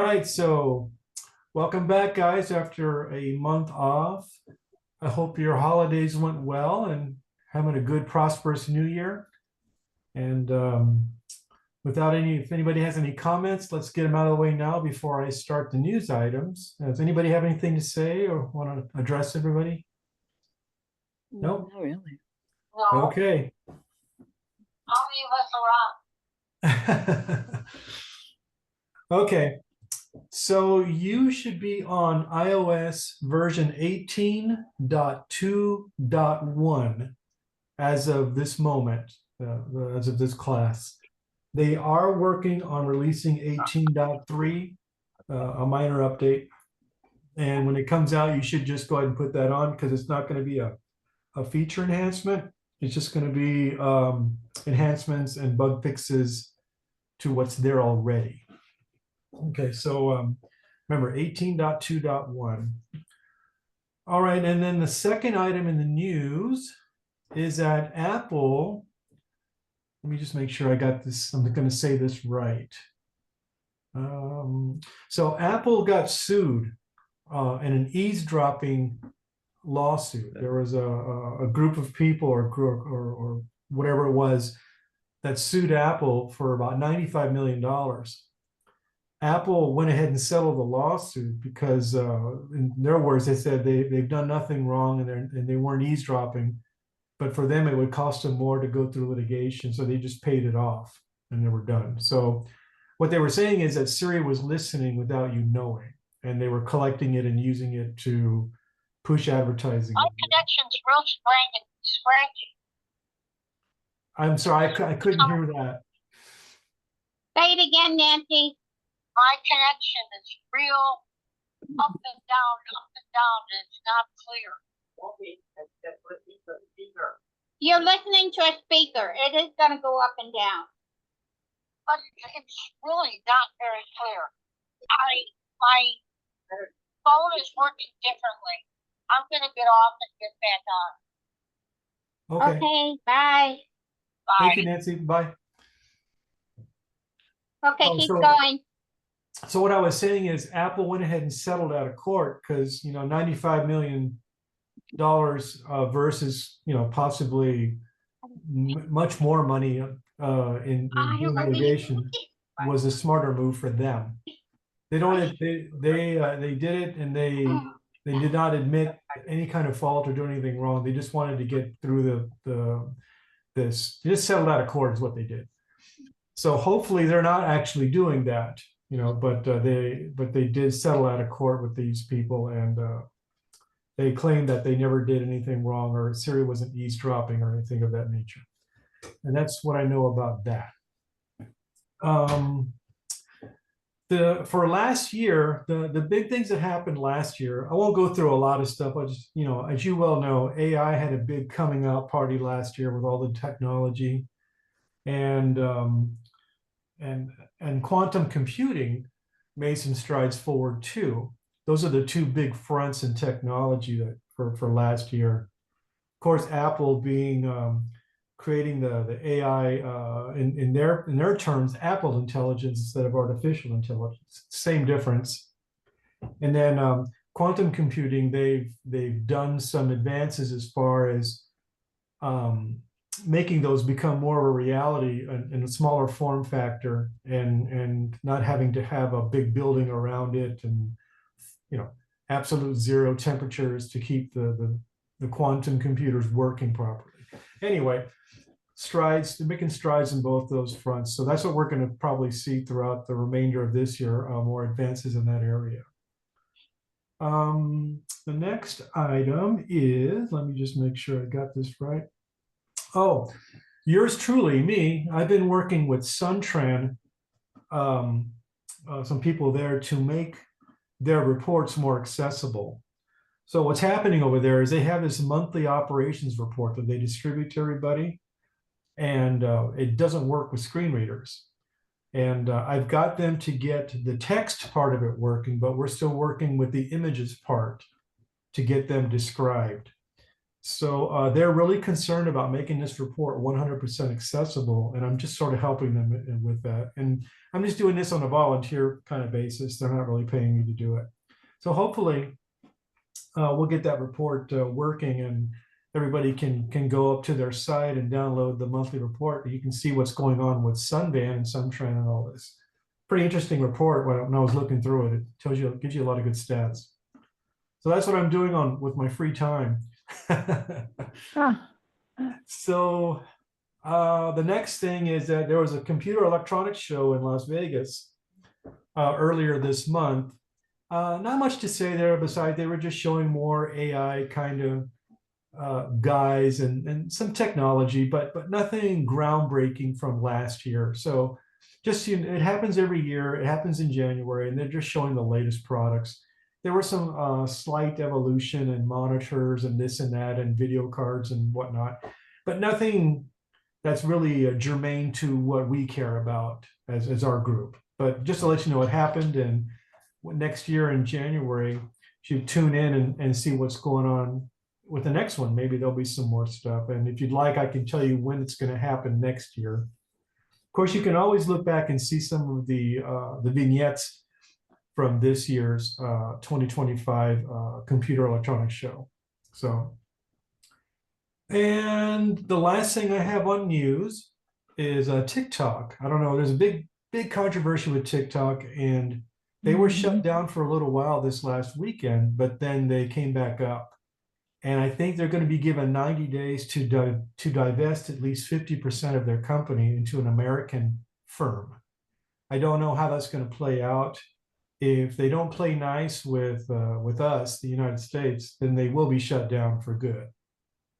All right, so welcome back, guys, after a month off. I hope your holidays went well and having a good, prosperous new year. And if anybody has any comments, let's get them out of the way now before I start the news items. Does anybody have anything to say or want to address everybody? No? Not really. No, Okay. how many of us are on? Okay. So you should be on iOS version 18.2.1 as of this moment, as of this class. They are working on releasing 18.3, a minor update. And when it comes out, you should just go ahead and put that on because it's not going to be a feature enhancement. It's just going to be enhancements and bug fixes to what's there already. Okay, so remember 18.2.1. All right, and then the second item in the news is that Apple, let me just make sure I got this, I'm going to say this right. So Apple got sued in an eavesdropping lawsuit. There was a group of people or whatever it was that sued Apple for about $95 million. Apple went ahead and settled the lawsuit because, in their words, they said they've done nothing wrong and they weren't eavesdropping. But for them, it would cost them more to go through litigation. So they just paid it off and they were done. So what they were saying is that Siri was listening without you knowing, and they were collecting it and using it to push advertising. My connection's real scratchy. I'm sorry, I couldn't hear that. Say it again, Nancy. My connection is real up and down, and it's not clear. You're listening to a speaker. It is going to go up and down. But it's really not very clear. My phone is working differently. I'm going to get off and get back on. Okay. Okay, bye. Bye. Thank you, Nancy. Bye. Okay, keep going. So what I was saying is Apple went ahead and settled out of court because, $95 million versus, possibly much more money in litigation was a smarter move for them. They did it and they did not admit any kind of fault or do anything wrong. They just wanted to get through this. They just settled out of court is what they did. So hopefully they're not actually doing that. But they did settle out of court with these people, and they claimed that they never did anything wrong or Siri wasn't eavesdropping or anything of that nature. And that's what I know about that. For last year, the big things that happened last year, I won't go through a lot of stuff. I just, as you well know, AI had a big coming out party last year with all the technology, and quantum computing made some strides forward too. Those are the two big fronts in technology that for last year. Of course, Apple being creating the AI in their terms, Apple intelligence instead of artificial intelligence. Same difference. And then quantum computing, they've done some advances as far as making those become more of a reality in a smaller form factor and not having to have a big building around it and absolute zero temperatures to keep the quantum computers working properly. Anyway, they're making strides in both those fronts. So that's what we're going to probably see throughout the remainder of this year, more advances in that area. The next item is, let me just make sure I got this right. Oh, yours truly, me. I've been working with Suntran, some people there to make their reports more accessible. So what's happening over there is they have this monthly operations report that they distribute to everybody, and it doesn't work with screen readers. And I've got them to get the text part of it working, but we're still working with the images part to get them described. So they're really concerned about making this report 100% accessible, and I'm just sort of helping them with that. And I'm just doing this on a volunteer kind of basis. They're not really paying me to do it. So hopefully we'll get that report working, and everybody can go up to their site and download the monthly report. You can see what's going on with Sunban and Suntran and all this. Pretty interesting report when I was looking through it. It tells you, gives you a lot of good stats. So that's what I'm doing with my free time. So the next thing is that there was a computer electronics show in Las Vegas earlier this month. Not much to say there besides they were just showing more AI kind of guys and some technology, but nothing groundbreaking from last year. So just it happens every year. It happens in January, and they're just showing the latest products. There were some slight evolution in monitors and this and that and video cards and whatnot, but nothing that's really germane to what we care about as our group. But just to let you know, it happened, and next year in January, you should tune in and see what's going on with the next one. Maybe there'll be some more stuff. And if you'd like, I can tell you when it's going to happen next year. Of course, you can always look back and see some of the vignettes from this year's 2025 Computer Electronics Show. So, and the last thing I have on news is TikTok. I don't know. There's a big controversy with TikTok, and they were shut down for a little while this last weekend, but then they came back up. And I think they're going to be given 90 days to divest at least 50% of their company into an American firm. I don't know how that's going to play out. If they don't play nice with us, the United States, then they will be shut down for good.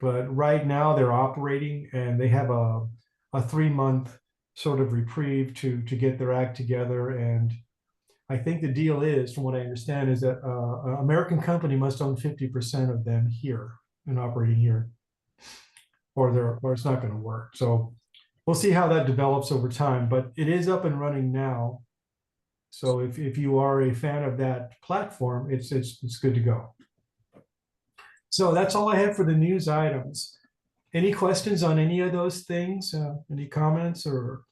But right now they're operating, and they have a 3-month sort of reprieve to get their act together. And I think the deal is, from what I understand, is that an American company must own 50% of them here and operating here, or it's not going to work. So we'll see how that develops over time. But it is up and running now. So if you are a fan of that platform, it's good to go. So that's all I have for the news items. Any questions on any of those things? Any comments or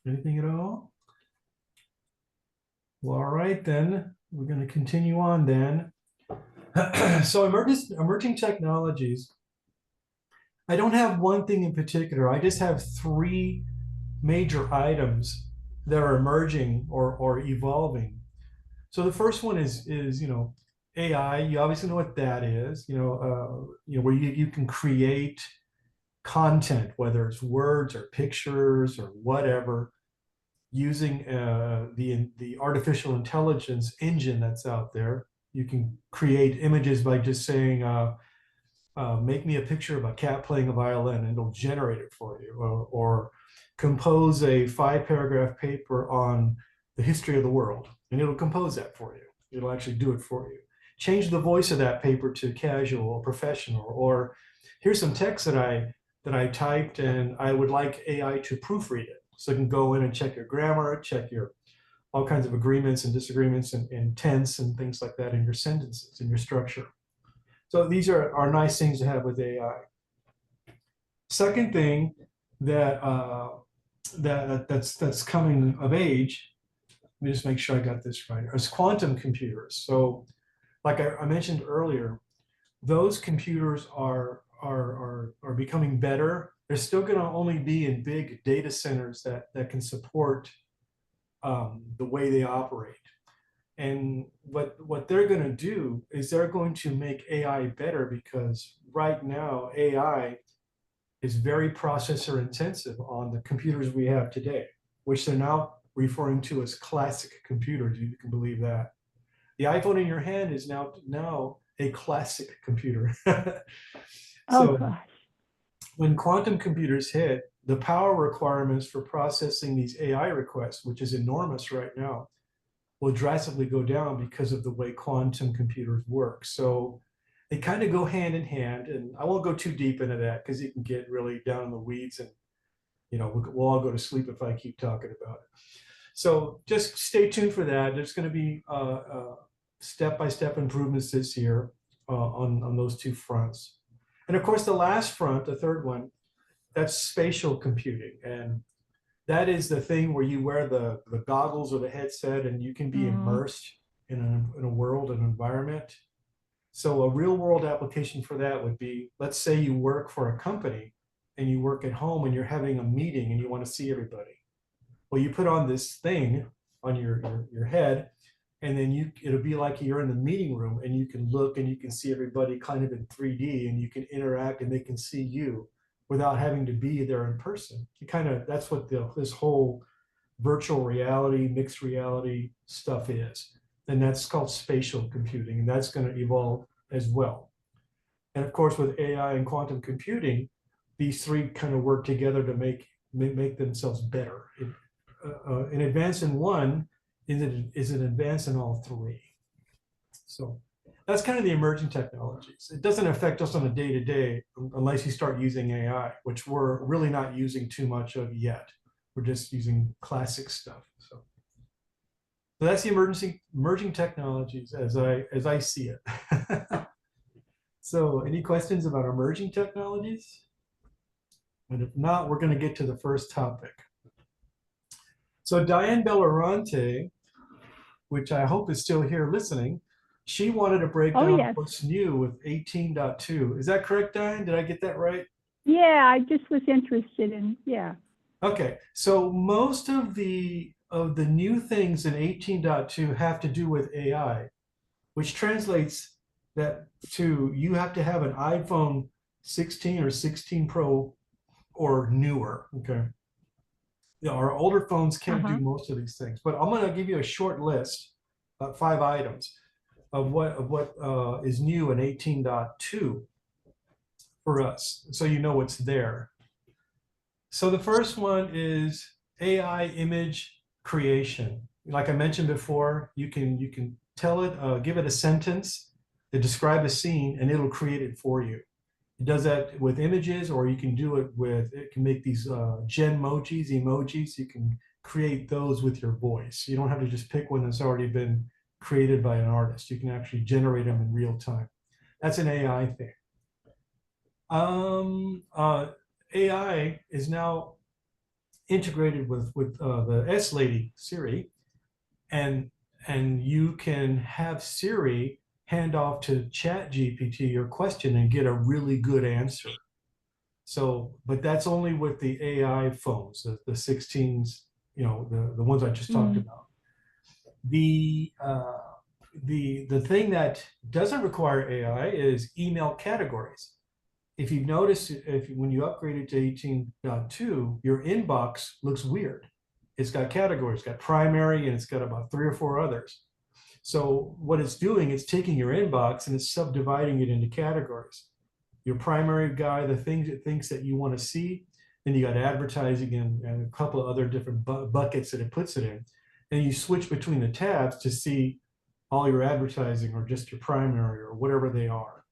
anything at all? Well, all right, then we're going to continue on then. So emerging technologies. I don't have one thing in particular. I just have 3 major items that are emerging or evolving. So the first one is AI. You obviously know what that is. Where you can create content, whether it's words or pictures or whatever, using the artificial intelligence engine that's out there. You can create images by just saying, make me a picture of a cat playing a violin, and it'll generate it for you. Or compose a 5-paragraph paper on the history of the world, and it'll compose that for you. It'll actually do it for you. Change the voice of that paper to casual or professional, or here's some text that I typed, and I would like AI to proofread it. So you can go in and check your grammar, check your all kinds of agreements and disagreements and tense and things like that in your sentences, in your structure. So these are nice things to have with AI. Second thing that's coming of age, let me just make sure I got this right, is quantum computers. So like I mentioned earlier, those computers are becoming better. They're still going to only be in big data centers that can support the way they operate. And what they're going to do is they're going to make AI better, because right now AI is very processor intensive on the computers we have today, which they're now referring to as classic computers. You can believe that. The iPhone in your hand is now a classic computer. So when quantum computers hit, the power requirements for processing these AI requests, which is enormous right now, will drastically go down because of the way quantum computers work. So they kind of go hand in hand, and I won't go too deep into that because you can get really down in the weeds, and we'll all go to sleep if I keep talking about it. So just stay tuned for that. There's going to be step-by-step improvements this year on those 2 fronts. And of course, the last front, the third one, that's spatial computing. And that is the thing where you wear the goggles or the headset and you can be Mm-hmm. immersed in a world, an environment. So a real world application for that would be, let's say you work for a company and you work at home and you're having a meeting and you want to see everybody. Well, you put on this thing on your head, and then it'll be like you're in the meeting room and you can look and you can see everybody kind of in 3D and you can interact and they can see you without having to be there in person. You kind of, that's what this whole virtual reality, mixed reality stuff is. And that's called spatial computing, and that's going to evolve as well. And of course, with AI and quantum computing, these three kind of work together to make themselves better. An advance in one is an advance in all three. So that's kind of the emerging technologies. It doesn't affect us on a day-to-day unless you start using AI, which we're really not using too much of yet. We're just using classic stuff. So that's the emerging technologies as I see it. So any questions about emerging technologies? And if not, we're going to get to the first topic. So Diane Bellarante, which I hope is still here listening, she wanted to break down yes. what's new with 18.2. Is that correct, Diane? Did I get that right? Yeah, I just was interested in, yeah. Okay, so most of the new things in 18.2 have to do with AI, which translates that to you have to have an iPhone 16 or 16 Pro or newer. Okay. You know, our older phones can't do most of these things, but I'm going to give you a short list, 5 items of what is new in 18.2 for us, so you know what's there. So the first one is AI image creation. Like I mentioned before, you can tell it, give it a sentence to describe a scene, and it'll create it for you. It does that with images, or you can do it with, it can make these emojis. You can create those with your voice. You don't have to just pick one that's already been created by an artist. You can actually generate them in real time. That's an AI thing. AI is now integrated with the S Lady Siri, and you can have Siri hand off to Chat GPT your question and get a really good answer. So, but that's only with the AI phones, the 16s, you know, the ones I just talked about. The thing that doesn't require AI is email categories. If you've noticed, when you upgraded to 18.2, your inbox looks weird. It's got categories, it's got primary, and it's got about 3 or 4 others. So what it's doing, it's taking your inbox and it's subdividing it into categories. Your primary guy, the things it thinks that you want to see, then you got advertising and a couple of other different buckets that it puts it in. And you switch between the tabs to see all your advertising or just your primary or whatever they are.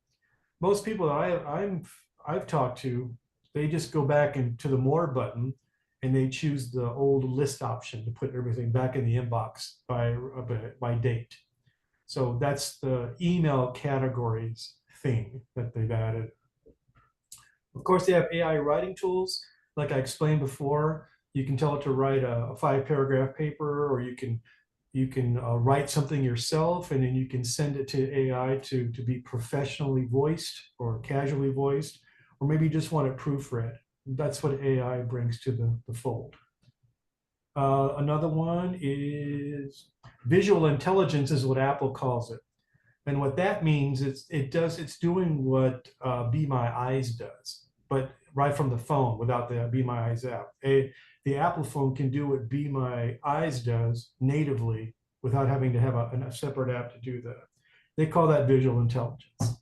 Most people that I've talked to, they just go back into the more button and they choose the old list option to put everything back in the inbox by date. So that's the email categories thing that they've added. Of course, they have AI writing tools. Like I explained before, you can tell it to write a 5-paragraph paper, or you can write something yourself, and then you can send it to AI to be professionally voiced or casually voiced, or maybe you just want it proofread. That's what AI brings to the fold. Another one is visual intelligence, is what Apple calls it. And what that means is it's doing what Be My Eyes does, but right from the phone without the Be My Eyes app. The Apple phone can do what Be My Eyes does natively without having to have a separate app to do that. They call that visual intelligence.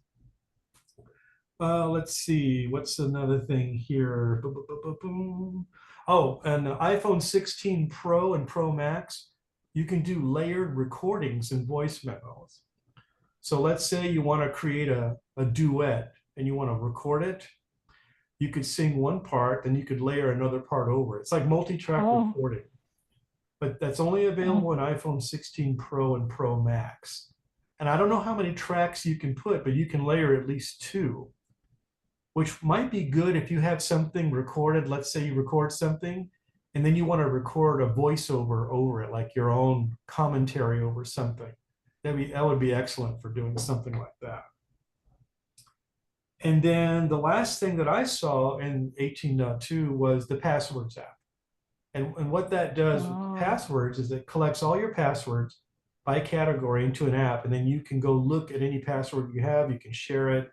Let's see, what's another thing here? Oh, and the iPhone 16 Pro and Pro Max, you can do layered recordings and voice memos. So let's say you want to create a duet and you want to record it. You could sing one part, then you could layer another part over it. It's like multi-track recording. But that's only available in iPhone 16 Pro and Pro Max. And I don't know how many tracks you can put, but you can layer at least 2. which might be good if you have something recorded. Let's say you record something and then you want to record a voiceover over it, like your own commentary over something. That would be excellent for doing something like that. And then the last thing that I saw in 18.2 was the passwords app. And what that does with passwords is it collects all your passwords by category into an app, and then you can go look at any password you have, you can share it,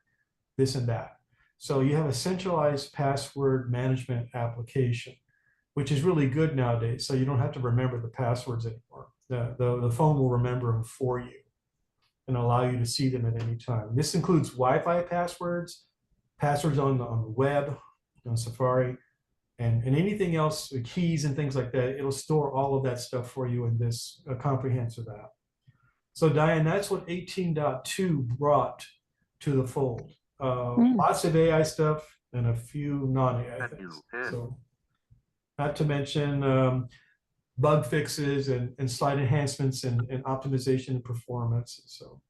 this and that. So you have a centralized password management application, which is really good nowadays. So you don't have to remember the passwords anymore. The phone will remember them for you and allow you to see them at any time. This includes Wi-Fi passwords, passwords on the web, on Safari, and anything else, the keys and things like that. It'll store all of that stuff for you in this comprehensive app. So Diane, that's what 18.2 brought to the fold. Lots of AI stuff and a few non-AI things. So not to mention bug fixes and slide enhancements and optimization and performance. So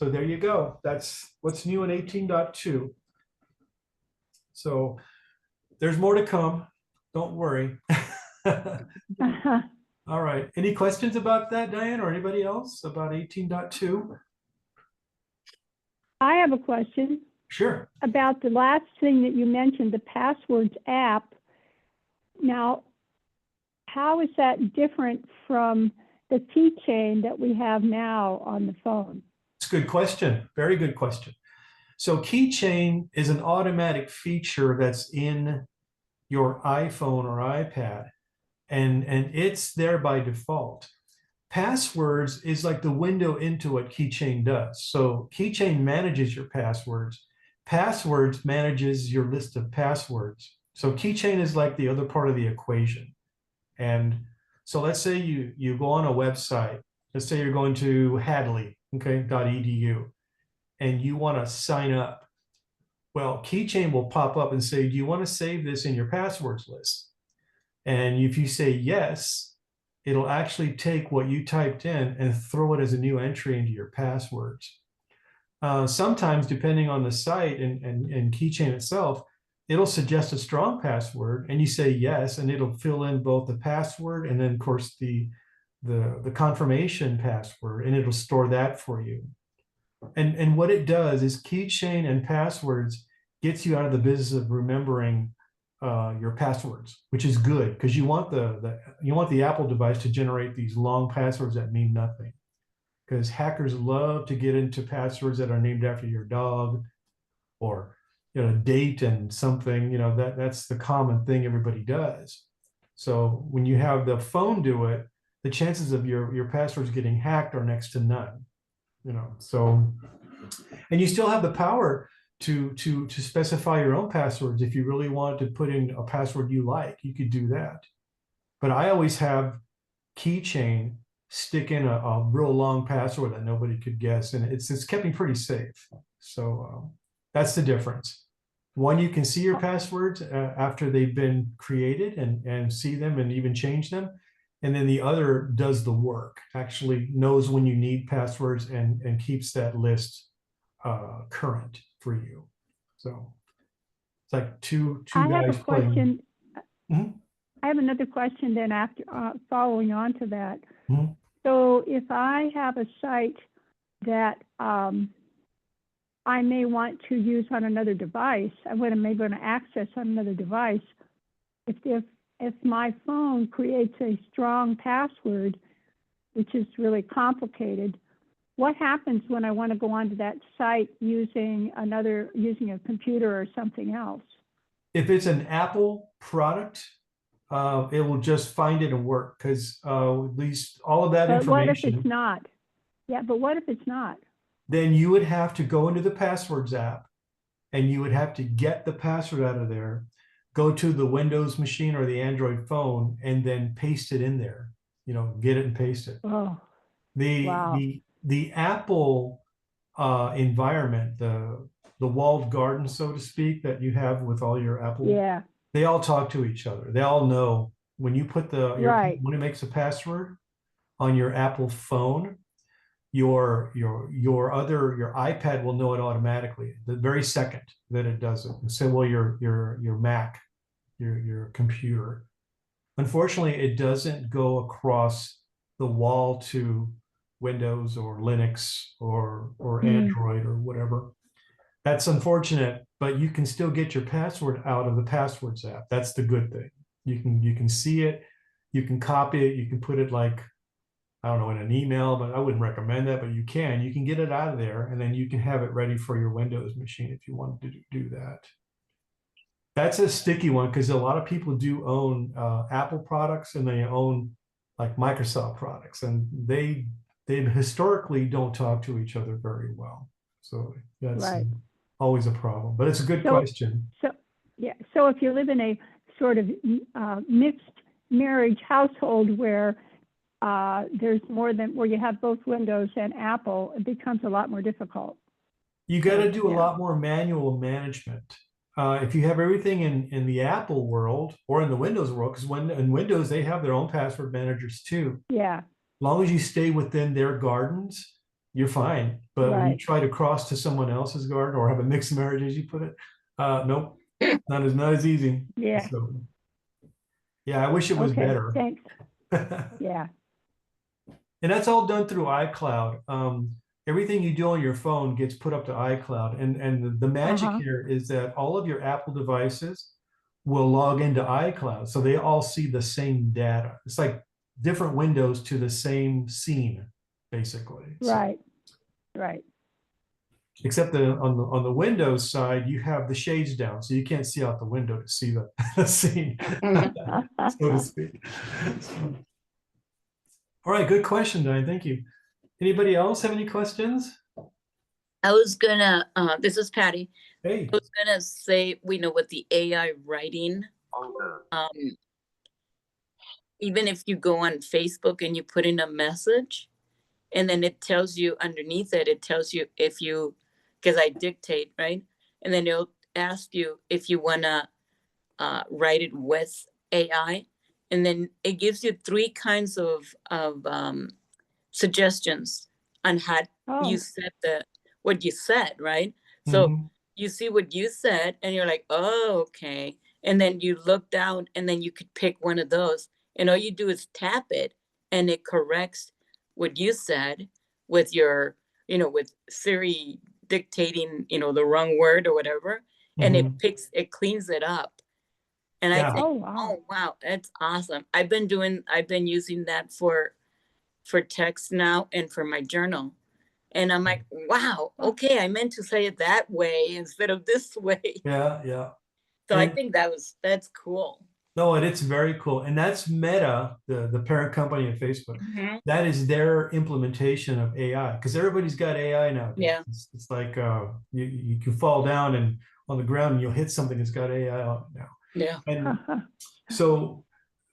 there you go. That's what's new in 18.2. So there's more to come. Don't worry. All right. Any questions about that, Diane, or anybody else about 18.2? I have a question. Sure. About the last thing that you mentioned, the passwords app. Now, how is that different from the keychain that we have now on the phone? It's a good question. Very good question. So keychain is an automatic feature that's in your iPhone or iPad, and it's there by default. Passwords is like the window into what keychain does. So keychain manages your passwords. Passwords manages your list of passwords. So keychain is like the other part of the equation. And so let's say you go on a website. Let's say you're going to Hadley, okay, .edu, and you want to sign up. Well, keychain will pop up and say, do you want to save this in your passwords list? And if you say yes, it'll actually take what you typed in and throw it as a new entry into your passwords. Sometimes, depending on the site and keychain itself, it'll suggest a strong password, and you say yes, and it'll fill in both the password and then, of course, the confirmation password, and it'll store that for you. And what it does is keychain and passwords gets you out of the business of remembering your passwords, which is good because you want the Apple device to generate these long passwords that mean nothing. Because hackers love to get into passwords that are named after your dog or date and something. That's the common thing everybody does. So when you have the phone do it, the chances of your passwords getting hacked are next to none. So, and you still have the power to specify your own passwords. If you really wanted to put in a password you like, you could do that. But I always have keychain stick in a real long password that nobody could guess, and it's kept me pretty safe. So that's the difference. One, you can see your passwords after they've been created and see them and even change them. And then the other does the work, actually knows when you need passwords and keeps that list current for you. So it's like two I have guys a question. playing. I have another question then after following on to that. Mhm. So if I have a site that I may want to use on another device, I may want to access on another device, if my phone creates a strong password, which is really complicated, what happens when I want to go onto that site using a computer or something else? If it's an Apple product, it will just find it and work because all of that But what if information. it's not? Yeah, but what if it's not? Then you would have to go into the passwords app and you would have to get the password out of there, go to the Windows machine or the Android phone, and then paste it in there. Get it and paste it. Oh, The wow. the Apple environment, the walled garden, so to speak, that you have with all your Apple, Yeah, they all talk to each other. They all know when you put right. when it makes a password on your Apple phone, your iPad will know it automatically the very second that it does it. So will your Mac, your computer. Unfortunately, it doesn't go across the wall to Windows or Linux or Android or whatever. That's unfortunate, but you can still get your password out of the passwords app. That's the good thing. You can see it, you can copy it, you can put it like, I don't know, in an email, but I wouldn't recommend that, but you can get it out of there, and then you can have it ready for your Windows machine if you wanted to do that. That's a sticky one because a lot of people do own Apple products and they own like Microsoft products, and they historically don't talk to each other very well. So that's Right. always a problem, but it's a good So- question. So, yeah, so if you live in a sort of mixed marriage household where there's more than, where you have both Windows and Apple, it becomes a lot more difficult. You got to do a Yeah. lot more manual management. If you have everything in the Apple world or in the Windows world, because when in Windows, they have their own password managers too. Yeah, As long as you stay within their gardens, you're fine. But when you Right. try to cross to someone else's garden or have a mixed marriage, as you put it, nope, not as easy. yeah. So, yeah, I wish it was Okay, better. thanks. Yeah, And that's all done through iCloud. Everything you do on your phone gets put up to iCloud. And the magic Uh-huh. here is that all of your Apple devices will log into iCloud. So they all see the same data. It's like different windows to the same scene, basically. So, right, right. except that on the Windows side, you have the shades down. So you can't see out the window to see the scene, so to speak. So, all right, good question, Diane. Thank you. Anybody else have any questions? I was gonna, this is Patty. Hey. I was gonna say, we know with the AI writing, even if you go on Facebook and you put in a message, and then it tells you underneath it, it tells you if you, because I dictate, right? And then it'll ask you if you wanna write it with AI. And then it gives you 3 kinds of suggestions on how Oh, you said what you said, right? So you see what you said and you're like, oh, okay. And then you look down and then you could pick one of those. And all you do is tap it and it corrects what you said with your, with Siri dictating, the wrong word or whatever. And it cleans it up. And I Yeah. think, oh, wow. oh, wow, that's awesome. I've been using that for text now and for my journal. And I'm like, wow, okay, I meant to say it that way instead of this way. Yeah, yeah. So I And- think that's cool. No, and it's very cool. And that's Meta, the parent company of Facebook. That is their implementation of AI, because everybody's got AI nowadays. Yeah. It's like you can fall down and on the ground and you'll hit something that's got AI on it now. Yeah. And so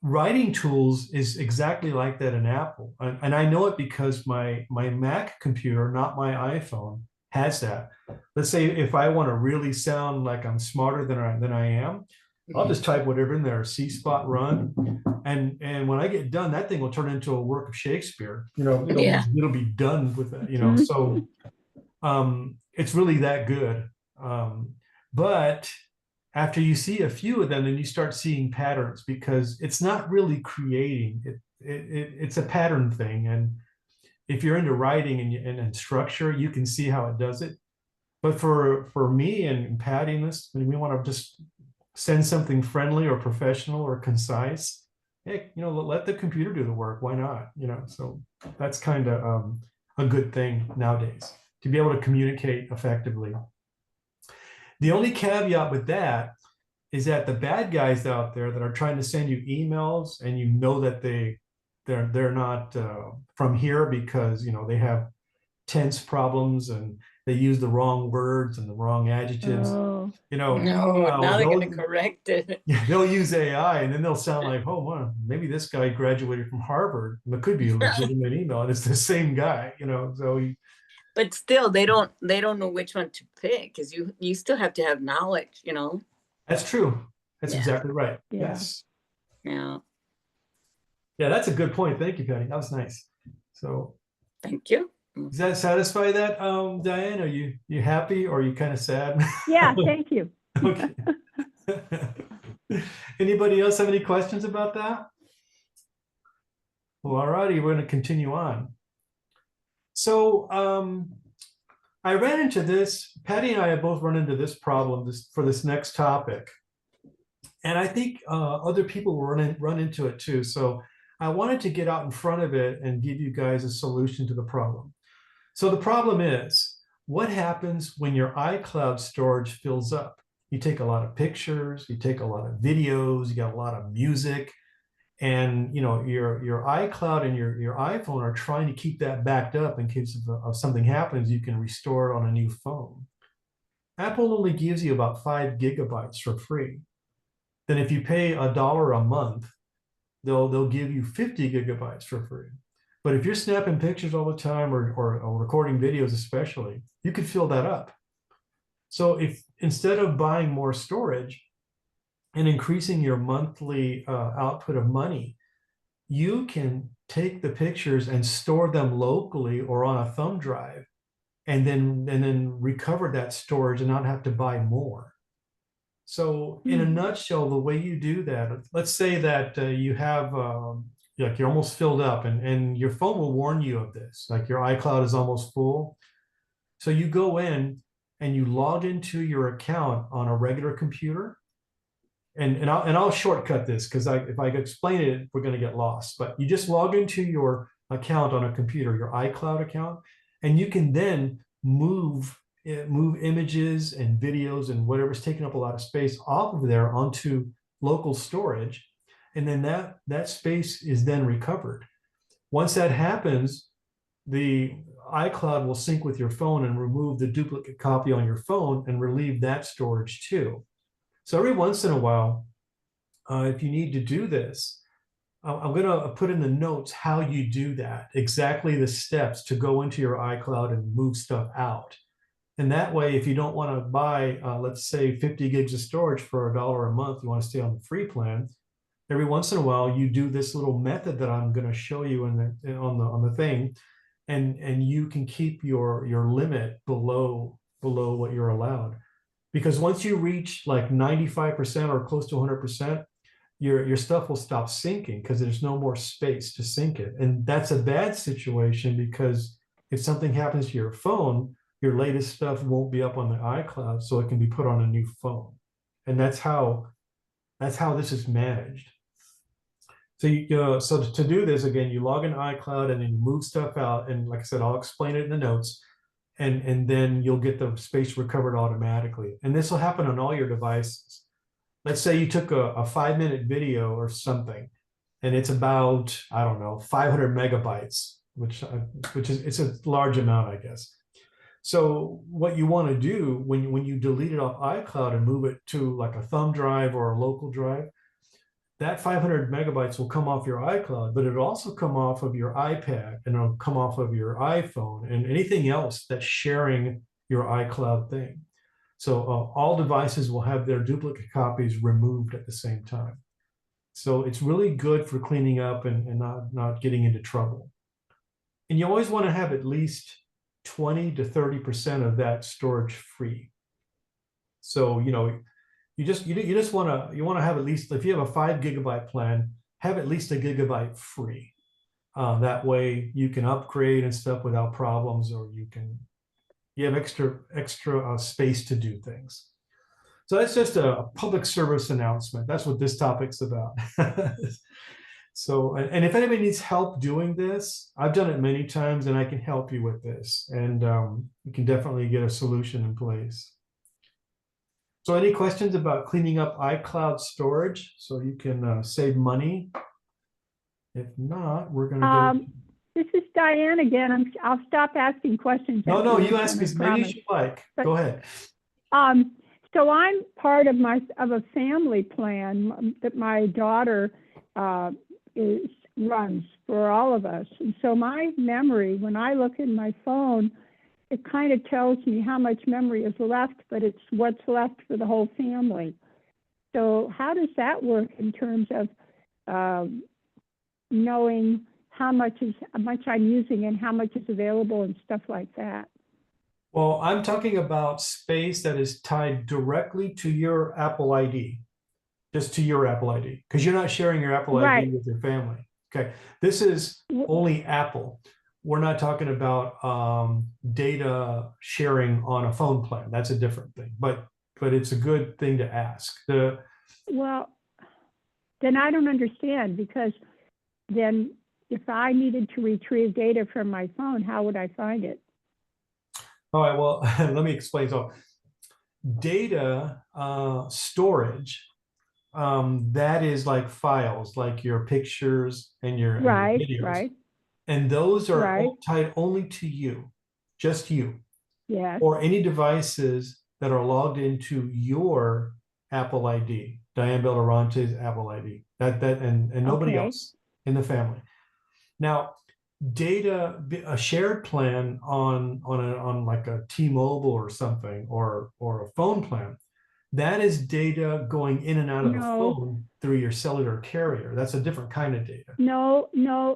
writing tools is exactly like that in Apple. And I know it because my Mac computer, not my iPhone, has that. Let's say if I want to really sound like I'm smarter than I am, I'll just type whatever in there, C spot run. And when I get done, that thing will turn into a work of Shakespeare. It'll be done with it, So it's really that good. But after you see a few of them, then you start seeing patterns, because it's not really creating it. It's a pattern thing. And if you're into writing and structure, you can see how it does it. But for me and Patty in this, when we want to just send something friendly or professional or concise, hey, let the computer do the work. Why not? So that's kind of a good thing nowadays, to be able to communicate effectively. The only caveat with that is that the bad guys out there that are trying to send you emails, and that they're not from here because they have tense problems and they use the wrong words and the wrong adjectives. Oh, No, now they're gonna correct it. They'll use AI and then they'll sound like, oh, well, maybe this guy graduated from Harvard. It could be a legitimate email, and it's the same guy, so But still, they don't know which one to pick, because you still have to have knowledge, That's true. That's Yeah. exactly right. Yeah. Yes. Yeah. Yeah, that's a good point. Thank you, Patty. That was nice. So Thank you. Does that satisfy that, Diane? Are you happy or are you kind of sad? Yeah, thank you. Okay. Anybody else have any questions about that? Well, all righty, we're going to continue on. So I ran into this, Patty and I have both run into this problem for this next topic. And I think other people will run into it too. So I wanted to get out in front of it and give you guys a solution to the problem. So the problem is, what happens when your iCloud storage fills up? You take a lot of pictures, you take a lot of videos, you got a lot of music, and your iCloud and your iPhone are trying to keep that backed up in case of something happens, you can restore it on a new phone. Apple only gives you about 5 gigabytes for free. Then if you pay $1 a month, they'll give you 50 gigabytes for free. But if you're snapping pictures all the time or recording videos especially, you could fill that up. So if instead of buying more storage and increasing your monthly output of money, you can take the pictures and store them locally or on a thumb drive and then recover that storage and not have to buy more. So in a nutshell, the way you do that, let's say that you have like you're almost filled up and your phone will warn you of this, like your iCloud is almost full. So you go in and you log into your account on a regular computer. And I'll shortcut this because if I explain it, we're going to get lost. But you just log into your account on a computer, your iCloud account, and you can then move images and videos and whatever's taking up a lot of space off of there onto local storage. And then that space is then recovered. Once that happens, the iCloud will sync with your phone and remove the duplicate copy on your phone and relieve that storage too. So every once in a while, if you need to do this, I'm going to put in the notes how you do that, exactly the steps to go into your iCloud and move stuff out. And that way, if you don't want to buy, let's say 50 gigs of storage for $1 a month, you want to stay on the free plan, every once in a while, you do this little method that I'm going to show you on the thing, and you can keep your limit below what you're allowed. Because once you reach like 95% or close to 100%, your stuff will stop syncing because there's no more space to sync it. And that's a bad situation because if something happens to your phone, your latest stuff won't be up on the iCloud, so it can be put on a new phone. And that's how this is managed. So so to do this, again, you log in iCloud and then you move stuff out. And like I said, I'll explain it in the notes. And then you'll get the space recovered automatically. And this will happen on all your devices. Let's say you took a 5-minute video or something, and it's about, I don't know, 500 megabytes, which is, it's a large amount, I guess. So what you want to do when you delete it off iCloud and move it to like a thumb drive or a local drive, that 500 megabytes will come off your iCloud, but it'll also come off of your iPad and it'll come off of your iPhone and anything else that's sharing your iCloud thing. So all devices will have their duplicate copies removed at the same time. So it's really good for cleaning up and not getting into trouble. And you always want to have at least 20 to 30% of that storage free. So, you just want to have at least, if you have a 5 gigabyte plan, have at least a gigabyte free. That way you can upgrade and stuff without problems, or you have extra space to do things. So that's just a public service announcement. That's what this topic's about. So, and if anybody needs help doing this, I've done it many times and I can help you with this, and you can definitely get a solution in place. So any questions about cleaning up iCloud storage so you can save money? If not, we're going to go. This is Diane again. I'll stop asking questions. No, you ask me as many as you like. Go ahead. So I'm part of a family plan that my daughter runs for all of us. And so my memory, when I look in my phone, it kind of tells me how much memory is left, but it's what's left for the whole family. So how does that work in terms of knowing how much I'm using and how much is available and stuff like that. Well, I'm talking about space that is tied directly to your Apple ID, just to your Apple ID, because you're not sharing your Apple Right. ID with your family. Okay, this is only Apple. We're not talking about data sharing on a phone plan. That's a different thing, but it's a good thing to ask. Well, then I don't understand, because then if I needed to retrieve data from my phone, how would I find it? All right, well, let me explain. So data storage, that is like files, like your pictures and your Right, videos. right, And those are right. all tied only to you, just you, Yes. or any devices that are logged into your Apple ID, Diane Bellerante's Apple ID, and nobody Okay. else in the family. Now, data, a shared plan on like a T-Mobile or something, or a phone plan, that is data going in and out of the No, phone through your cellular carrier. That's a different kind of data. no,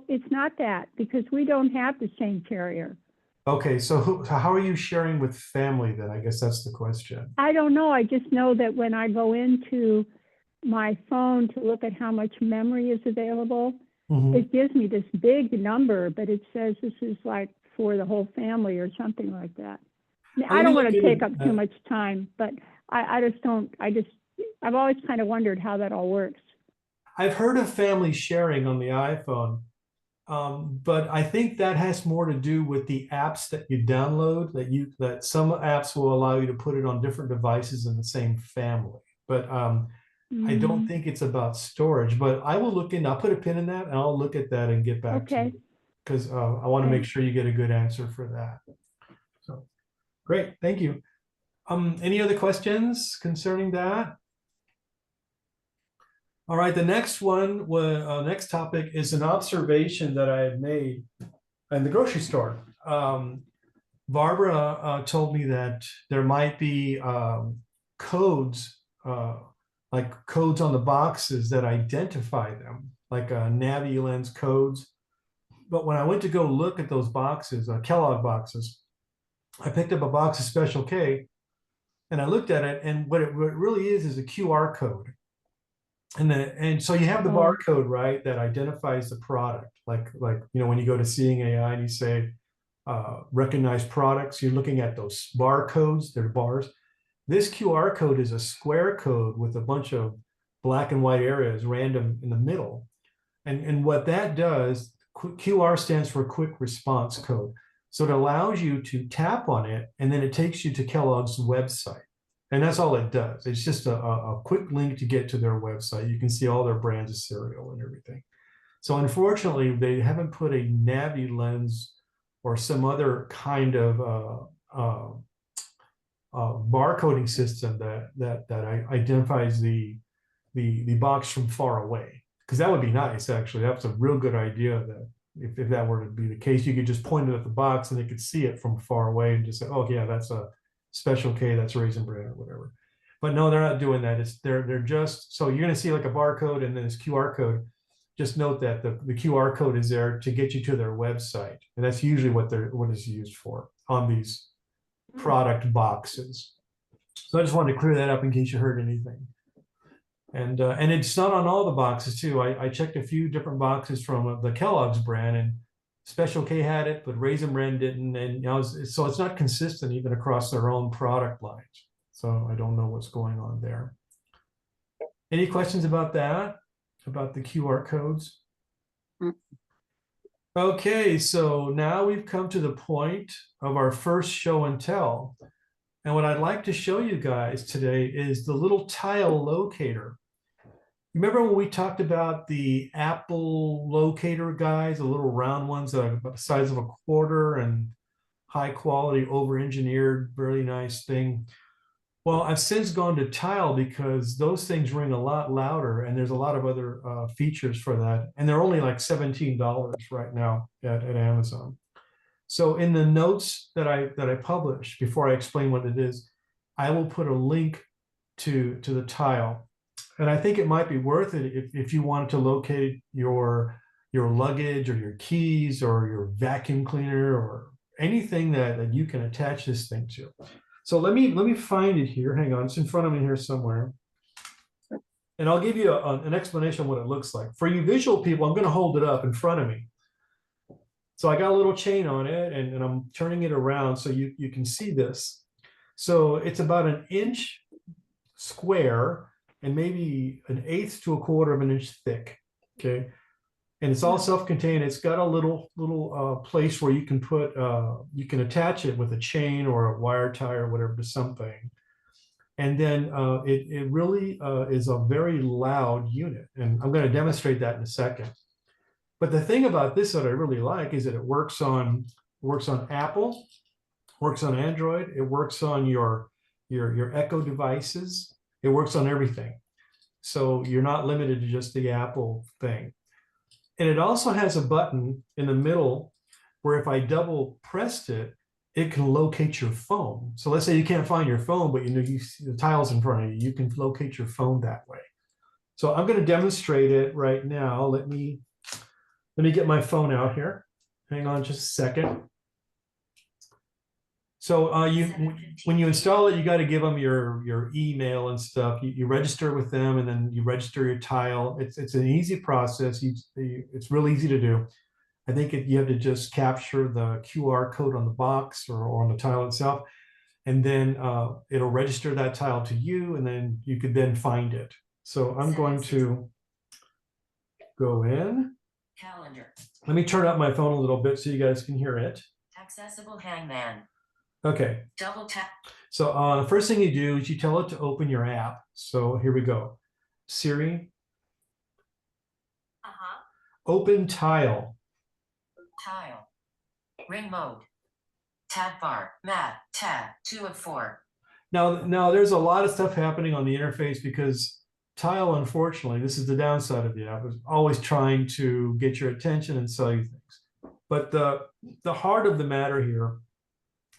it's not that, because we don't have the same carrier. Okay, so how are you sharing with family then? I guess that's the question. I don't know. I just know that when I go into my phone to look at how much memory is available, Mhm. it gives me this big number, but it says this is like for the whole family or something like that. I Let me don't want look to into take up too much time, but I've always kind of wondered how that all works. I've heard of family sharing on the iPhone, but I think that has more to do with the apps that you download. That some apps will allow you to put it on different devices in the same family. But I don't think it's about storage. But I will look in. I'll put a pin in that, and I'll look at that and get back to Okay. you, because I want to make sure you get a good answer for that. So great, thank you. Any other questions concerning that? All right, the next one next topic is an observation that I had made in the grocery store. Barbara told me that there might be codes, like codes on the boxes that identify them, like NaviLens codes. But when I went to go look at those boxes, Kellogg boxes, I picked up a box of Special K, and I looked at it, and what it really is a QR code. And so you have the barcode, right, that identifies the product, like when you go to Seeing AI and you say recognize products, you're looking at those barcodes. They're bars. This QR code is a square code with a bunch of black and white areas random in the middle. And what that does, QR stands for quick response code. So it allows you to tap on it, and then it takes you to Kellogg's website. And that's all it does. It's just a quick link to get to their website. You can see all their brands of cereal and everything. So unfortunately, they haven't put a NaviLens or some other kind of barcoding system that identifies the box from far away. Because that would be nice, actually. That's a real good idea, that if that were to be the case, you could just point it at the box and they could see it from far away and just say, oh yeah, that's a Special K, that's Raisin Bran or whatever. But no, they're not doing that. They're just, so you're going to see like a barcode and then this QR code. Just note that the QR code is there to get you to their website, and that's usually what it's used for on these product boxes. So I just wanted to clear that up in case you heard anything. And it's not on all the boxes too. I checked a few different boxes from the Kellogg's brand, and Special K had it, but Raisin Bran didn't. And so it's not consistent even across their own product lines. So I don't know what's going on there. Any questions about that? About the QR codes? Okay, so now we've come to the point of our first show and tell. And what I'd like to show you guys today is the little tile locator. Remember when we talked about the Apple locator guys, the little round ones that are about the size of a quarter and high quality, over-engineered, really nice thing? Well, I've since gone to tile because those things ring a lot louder, and there's a lot of other features for that. And they're only like $17 right now at Amazon. So in the notes that I publish, before I explain what it is, I will put a link to the tile. And I think it might be worth it if you wanted to locate your your luggage or your keys or your vacuum cleaner or anything that you can attach this thing to. So let me find it here. Hang on, it's in front of me here somewhere. And I'll give you an explanation of what it looks like. For you visual people, I'm going to hold it up in front of me. So I got a little chain on it, and I'm turning it around so you can see this. So it's about an inch square and maybe an eighth to a quarter of an inch thick. Okay. And it's all self-contained. It's got a little place where you can put, you can attach it with a chain or a wire tie or whatever to something. And then it really is a very loud unit. And I'm going to demonstrate that in a second. But the thing about this that I really like is that it works on Apple, works on Android, it works on your Echo devices, it works on everything. So you're not limited to just the Apple thing. And it also has a button in the middle where if I double pressed it, it can locate your phone. So let's say you can't find your phone, but you see the tiles in front of you, you can locate your phone that way. So I'm going to demonstrate it right now. Let me get my phone out here. Hang on just a second. So when you install it, you got to give them your email and stuff. You register with them, and then you register your tile. It's an easy process. It's really easy to do. I think you have to just capture the QR code on the box or on the tile itself, and then it'll register that tile to you, and then you could then find it. So I'm going to go in. Calendar. Let me turn up my phone a little bit so you guys can hear it. Accessible hangman. Okay. Double tap. So the first thing you do is you tell it to open your app. So here we go. Siri. Open tile. Tile. Ring mode. Tab bar. Mat. Tab. 2 of 4. Now there's a lot of stuff happening on the interface because tile, unfortunately, this is the downside of the app, is always trying to get your attention and sell you things. But the heart of the matter here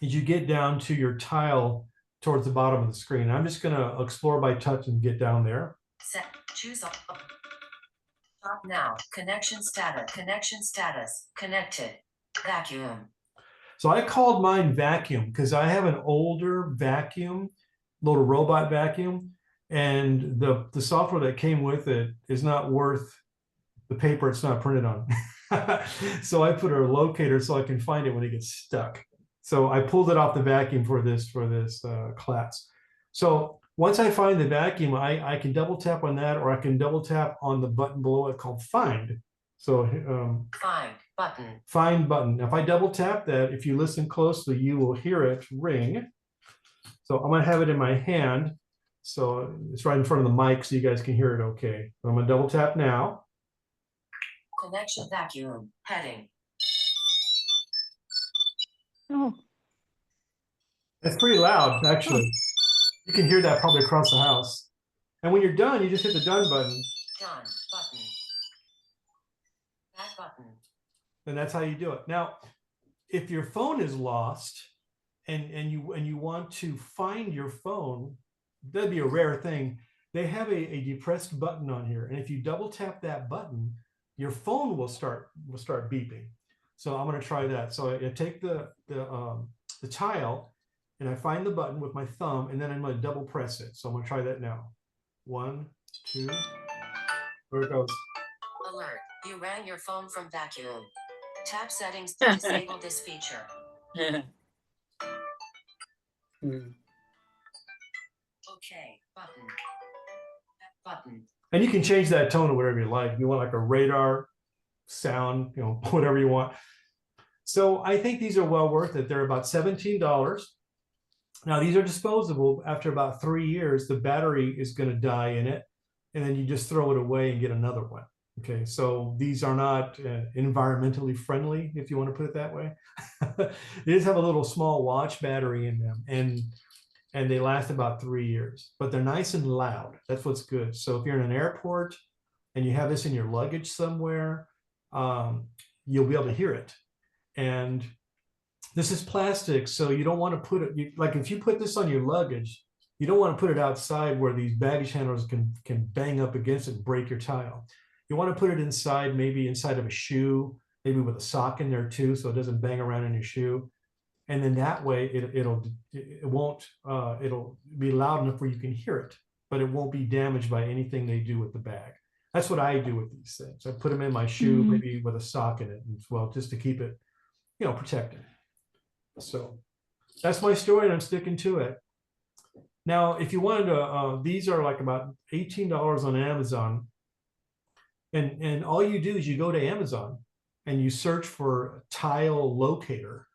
is you get down to your tile towards the bottom of the screen. I'm just going to explore by touch and get down there. Set. Choose all. Stop now. Connection status. Connection status. Connected. Vacuum. So I called mine vacuum because I have an older vacuum, little robot vacuum, and the software that came with it is not worth the paper it's not printed on. So I put a locator so I can find it when it gets stuck. So I pulled it off the vacuum for this class. So once I find the vacuum, I can double tap on that, or I can double tap on the button below it called find. So Find button. Find button. If I double tap that, if you listen closely, you will hear it ring. So I'm gonna have it in my hand. So it's right in front of the mic so you guys can hear it okay. So I'm gonna double tap now. Connection vacuum. Heading. Oh, It's pretty loud, actually. You can hear that probably across the house. And when you're done, you just hit the done button. Done button. Back button. And that's how you do it. Now, if your phone is lost and you want to find your phone, that'd be a rare thing. They have a depressed button on here. And if you double tap that button, your phone will start beeping. So I'm going to try that. So I take the tile and I find the button with my thumb, and then I'm going to double press it. So I'm going to try that now. 1, 2, there it goes. Alert. You ran your phone from vacuum. Tap settings to disable this feature. Okay. Button. Button. And you can change that tone to whatever you like. If you want like a radar sound, whatever you want. So I think these are well worth it. They're about $17. Now these are disposable. After about 3 years, the battery is going to die in it, and then you just throw it away and get another one. Okay, so these are not environmentally friendly, if you want to put it that way. They just have a little small watch battery in them, and they last about 3 years, but they're nice and loud. That's what's good. So if you're in an airport and you have this in your luggage somewhere, you'll be able to hear it. And this is plastic, so you don't want to put it, like if you put this on your luggage, you don't want to put it outside where these baggage handlers can bang up against it and break your tile. You want to put it inside, maybe inside of a shoe, maybe with a sock in there too, so it doesn't bang around in your shoe. And then that way it won't it'll be loud enough where you can hear it, but it won't be damaged by anything they do with the bag. That's what I do with these things. I put them in my shoe, maybe with a sock in it as well, just to keep it, protected. So that's my story, and I'm sticking to it. Now, if you wanted to, these are like about $18 on Amazon. And all you do is you go to Amazon and you search for tile locator.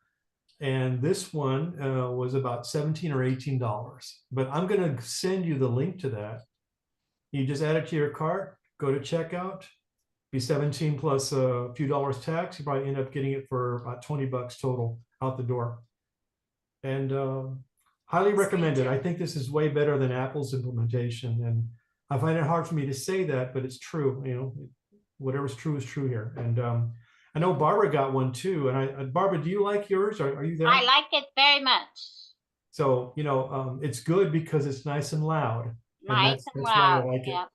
And this one was about $17 or $18. But I'm going to send you the link to that. You just add it to your cart, go to checkout, be 17 plus a few dollars tax. You probably end up getting it for about 20 bucks total out the door. And highly recommend it. I think this is way better than Apple's implementation. And I find it hard for me to say that, but it's true. Whatever's true is true here. And I know Barbara got one too. And Barbara, do you like yours? Are you there? I like it very much. So, it's good because it's nice and loud. Nice and that's why I loud. like Yeah.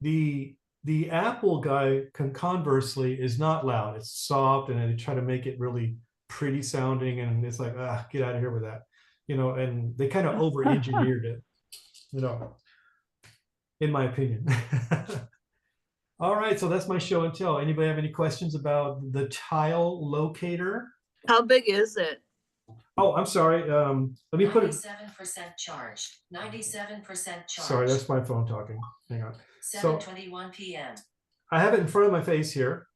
it. The Apple guy, conversely, is not loud. It's soft, and they try to make it really pretty sounding, and it's like, get out of here with that. And they kind of over-engineered it, in my opinion. All right, so that's my show and tell. Anybody have any questions about the tile locator? How big is it? Oh, I'm sorry. Let me put it. 97% charged. 97% charged. Sorry, that's my phone talking. Hang on. 7:21 p.m. I have it in front of my face here.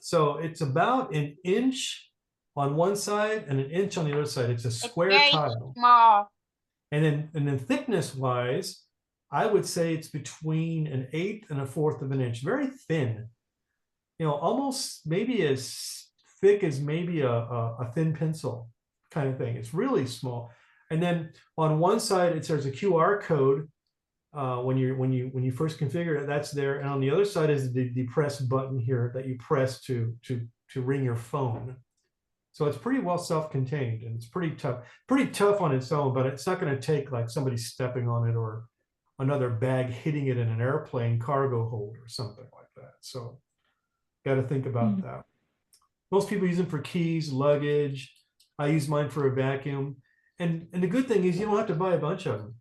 So it's about an inch on one side and an inch on the other side. It's a square tile. Small. And then thickness wise, I would say it's between an 1/8 and a 1/4 of an inch. Very thin. Almost maybe as thick as maybe a thin pencil kind of thing. It's really small. And then on one side, there's a QR code when you first configure it, that's there. And on the other side is the press button here that you press to ring your phone. So it's pretty well self-contained, and it's pretty tough on its own, but it's not going to take like somebody stepping on it or another bag hitting it in an airplane cargo hold or something like that. So got to think about that. Most people use them for keys, luggage. I use mine for a vacuum. And the good thing is you don't have to buy a bunch of them.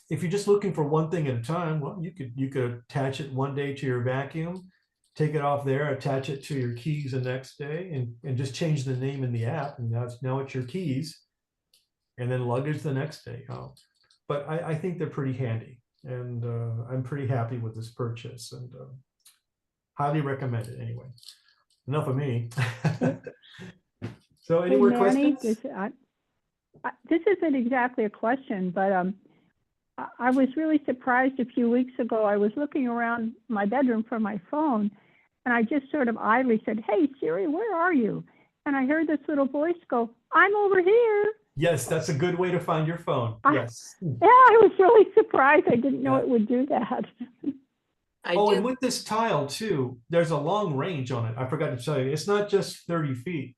If you're just looking for one thing at a time, well, you could attach it one day to your vacuum, take it off there, attach it to your keys the next day, and just change the name in the app. And now it's your keys, and then luggage the next day. But I think they're pretty handy, and I'm pretty happy with this purchase, and highly recommend it anyway. Enough of me. So any more questions? This isn't exactly a question, but I was really surprised a few weeks ago. I was looking around my bedroom for my phone, and I just sort of idly said, "Hey, Siri, where are you?" And I heard this little voice go, "I'm over here." Yes, that's a good way to find your phone. Yes. Yeah, I was really surprised. I didn't know it would do that. And with this tile too, there's a long range on it. I forgot to tell you, it's not just 30 feet.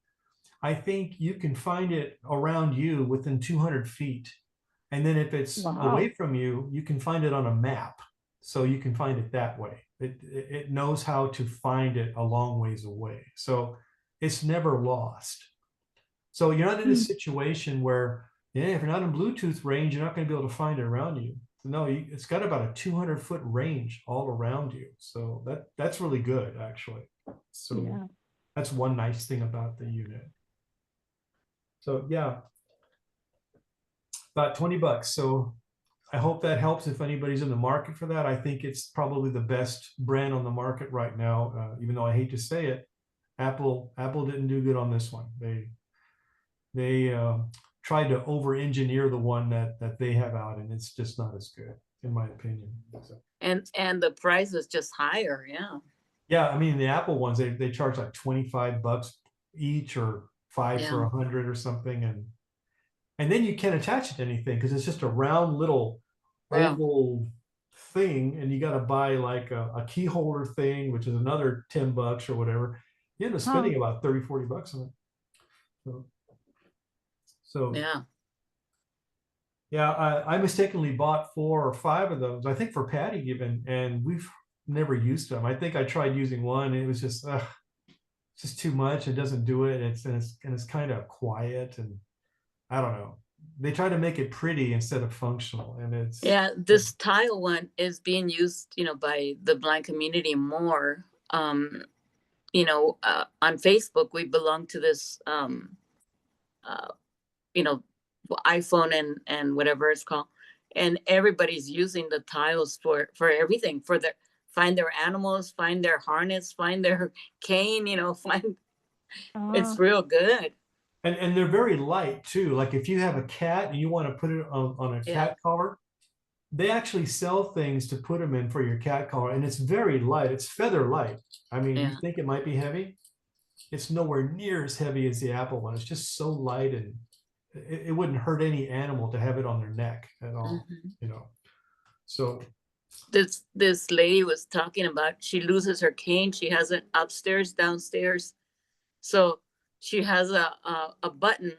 I think you can find it around you within 200 feet. And then if it's away from you, you can find it on a map. So you can find it that way. It knows how to find it a long ways away. So it's never lost. So you're not in a situation where, if you're not in Bluetooth range, you're not going to be able to find it around you. No, it's got about a 200-foot range all around you. So that's really good, actually. So that's one nice thing about the unit. So yeah, about 20 bucks. So I hope that helps if anybody's in the market for that. I think it's probably the best brand on the market right now, even though I hate to say it. Apple didn't do good on this one. They tried to over-engineer the one that they have out, and it's just not as good, in my opinion. So. And the price is just higher, Yeah, I mean the Apple ones, they charge like 25 bucks each, or 5 for 100 or something, and then you can't attach it to anything because it's just a round little oval thing, and you got to buy like a key holder thing, which is another 10 bucks or whatever. You end up spending about 30-40 bucks on it. So yeah, I mistakenly bought 4 or 5 of those, I think for Patty even, and never used them. I think I tried using one, and it was just too much. It doesn't do it. It's kind of quiet, and I don't know. They try to make it pretty instead of functional, and it's Yeah, this tile one is being used, by the blind community more. On Facebook, we belong to this, uh, you know, iPhone and whatever it's called, and everybody's using the tiles for everything, for their find their animals, find their harness, find their cane, find. It's Ah, real good. and they're very light too. Like if you have a cat and you want to put it on a Yeah, cat collar, they actually sell things to put them in for your cat collar, and it's very light. It's feather light. I mean, you yeah. think it might be heavy? It's nowhere near as heavy as the Apple one. It's just so light, and it wouldn't hurt any animal to have it on their neck at all, Mhm. you know. So This lady was talking about, she loses her cane. She has it upstairs, downstairs. So she has a button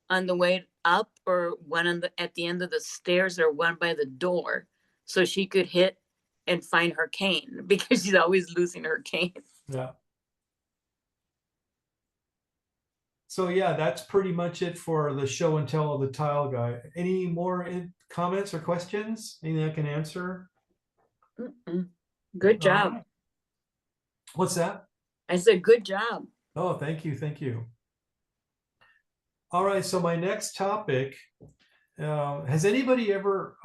on the way up, or one at the end of the stairs, or one by the door, so she could hit and find her cane because she's always losing her cane. yeah. So yeah, that's pretty much it for the show and tell of the tile guy. Any more comments or questions? Anything I can answer? Mm-mm. Good All job. right. What's that? I said, good job. Oh, thank you. Thank you. All right. So my next topic, has anybody ever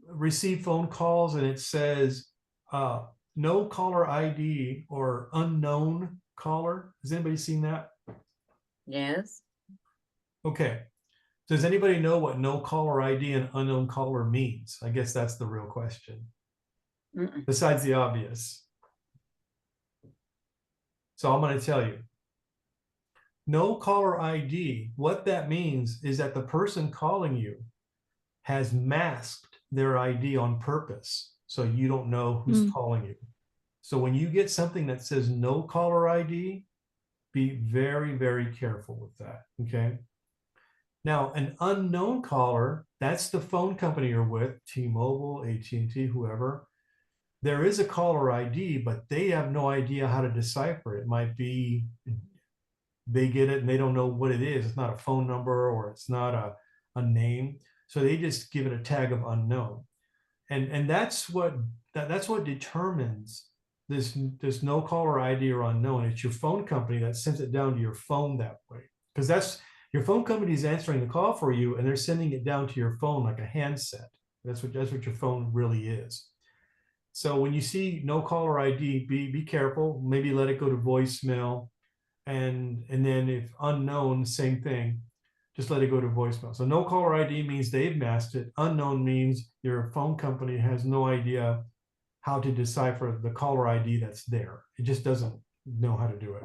received phone calls and it says no caller ID or unknown caller? Has anybody seen that? Yes. Okay. Does anybody know what no caller ID and unknown caller means? I guess that's the real question, Mm-mm. besides the obvious. So I'm going to tell you. No caller ID, what that means is that the person calling you has masked their ID on purpose, so you don't know who's mm, calling you. So when you get something that says no caller ID, be very, very careful with that, okay? Now, an unknown caller, that's the phone company you're with, T-Mobile, AT&T, whoever. There is a caller ID, but they have no idea how to decipher it. It might be they get it and they don't know what it is. It's not a phone number or it's not a name. So they just give it a tag of unknown. And that's what determines this no caller ID or unknown. It's your phone company that sends it down to your phone that way. Because that's your phone company is answering the call for you and they're sending it down to your phone like a handset. That's what your phone really is. So when you see no caller ID, be careful. Maybe let it go to voicemail, and then if unknown, same thing, just let it go to voicemail. So no caller ID means they've masked it. Unknown means your phone company has no idea how to decipher the caller ID that's there. It just doesn't know how to do it,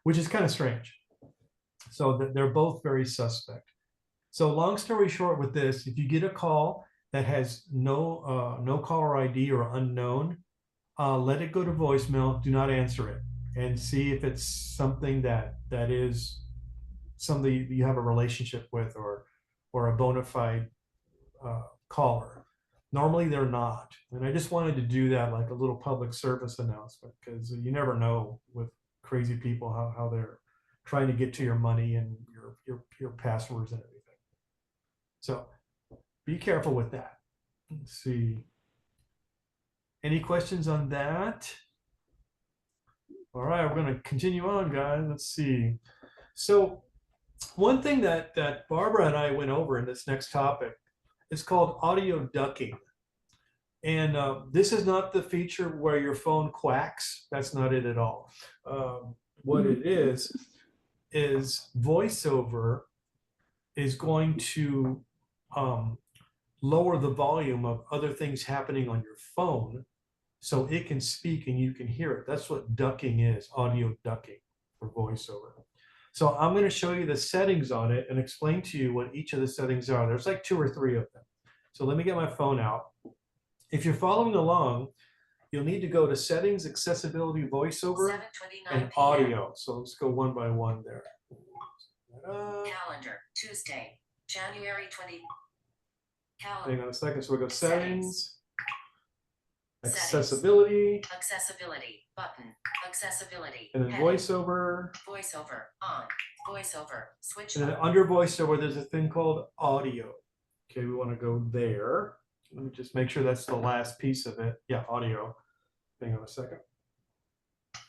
which is kind of strange. So they're both very suspect. So long story short with this, if you get a call that has no caller ID or unknown, let it go to voicemail. Do not answer it, and see if it's something that is somebody you have a relationship with, or a bona fide caller. Normally they're not, and I just wanted to do that like a little public service announcement, because you never know with crazy people how they're trying to get to your money and your passwords and everything. So be careful with that. Let's see. Any questions on that? All right, we're going to continue on, guys. Let's see. So one thing that Barbara and I went over in this next topic is called audio ducking. And this is not the feature where your phone quacks. That's not it at all. What mm, it is VoiceOver is going to lower the volume of other things happening on your phone so it can speak and you can hear it. That's what ducking is, audio ducking for VoiceOver. So I'm going to show you the settings on it and explain to you what each of the settings are. There's like 2 or 3 of them. So let me get my phone out. If you're following along, you'll need to go to settings, accessibility, voiceover, 7:29 and p.m. audio. So let's go one by one there. Calendar, Tuesday, January 20. Hang on a second. So we go settings. accessibility, Accessibility button. Accessibility. and then heading. voiceover. Voiceover on. Voiceover. Switch. And then button. under voiceover, there's a thing called audio. Okay, we want to go there. Let me just make sure that's the last piece of it. Yeah, audio. Hang on a second.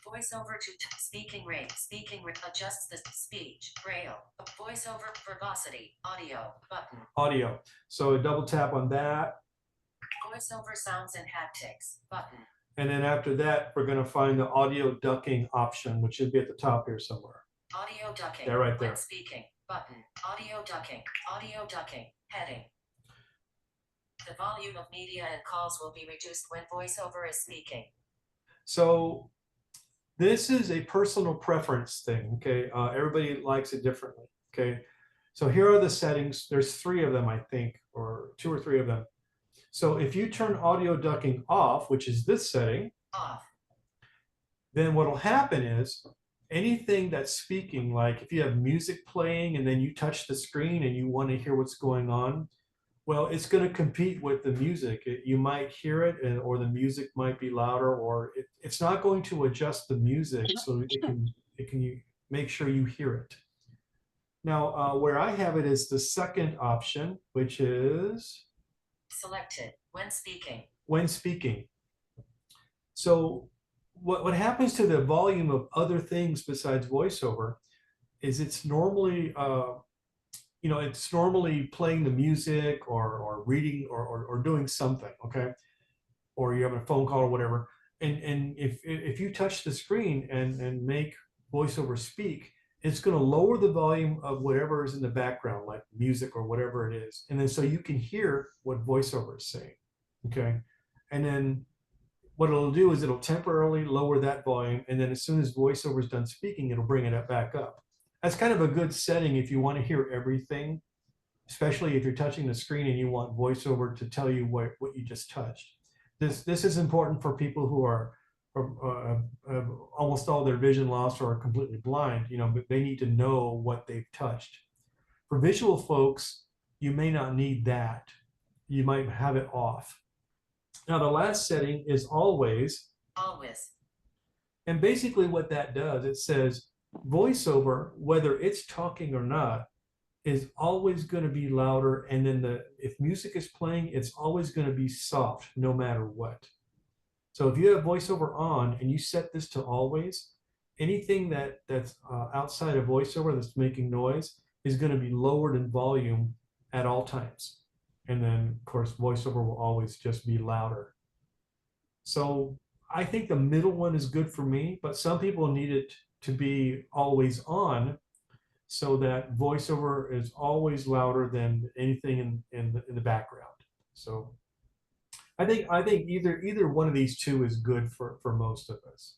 Voiceover to speaking rate. Speaking rate adjusts the speech. Braille. Voiceover verbosity. Audio button. Audio. So double tap on that. Voiceover sounds and haptics button. And then after that, we're going to find the audio ducking option, which should be at the top here somewhere. Audio ducking. Yeah, right there. When speaking button. Audio ducking. Audio ducking. Heading. The volume of media and calls will be reduced when voiceover is speaking. So this is a personal preference thing. Okay, everybody likes it differently. Okay, so here are the settings. There's 3 of them, I think, or 2 or 3 of them. So if you turn audio ducking off, which is this setting, Off. then what will happen is anything that's speaking, like if you have music playing and then you touch the screen and you want to hear what's going on, well, it's going to compete with the music. You might hear it, or the music might be louder, or it's not going to adjust the music so it can make sure you hear it. Now, where I have it is the second option, which is Selected when speaking. when speaking. So what happens to the volume of other things besides voiceover is it's normally it's normally playing the music or reading or doing something, okay? Or you're having a phone call or whatever. And if you touch the screen and make voiceover speak, it's going to lower the volume of whatever is in the background, like music or whatever it is. And then so you can hear what voiceover is saying, okay? And then what it'll do is it'll temporarily lower that volume. And then as soon as voiceover is done speaking, it'll bring it back up. That's kind of a good setting if you want to hear everything, especially if you're touching the screen and you want voiceover to tell you what you just touched. This is important for people who are almost all their vision lost or are completely blind, but they need to know what they've touched. For visual folks, you may not need that. You might have it off. Now, the last setting is always. Always. And basically what that does, it says voiceover, whether it's talking or not, is always going to be louder. And then if music is playing, it's always going to be soft no matter what. So if you have voiceover on and you set this to always, anything that's outside of voiceover that's making noise is going to be lowered in volume at all times. And then, of course, voiceover will always just be louder. So I think the middle one is good for me, but some people need it to be always on so that voiceover is always louder than anything in the background. So I think either one of these 2 is good for most of us.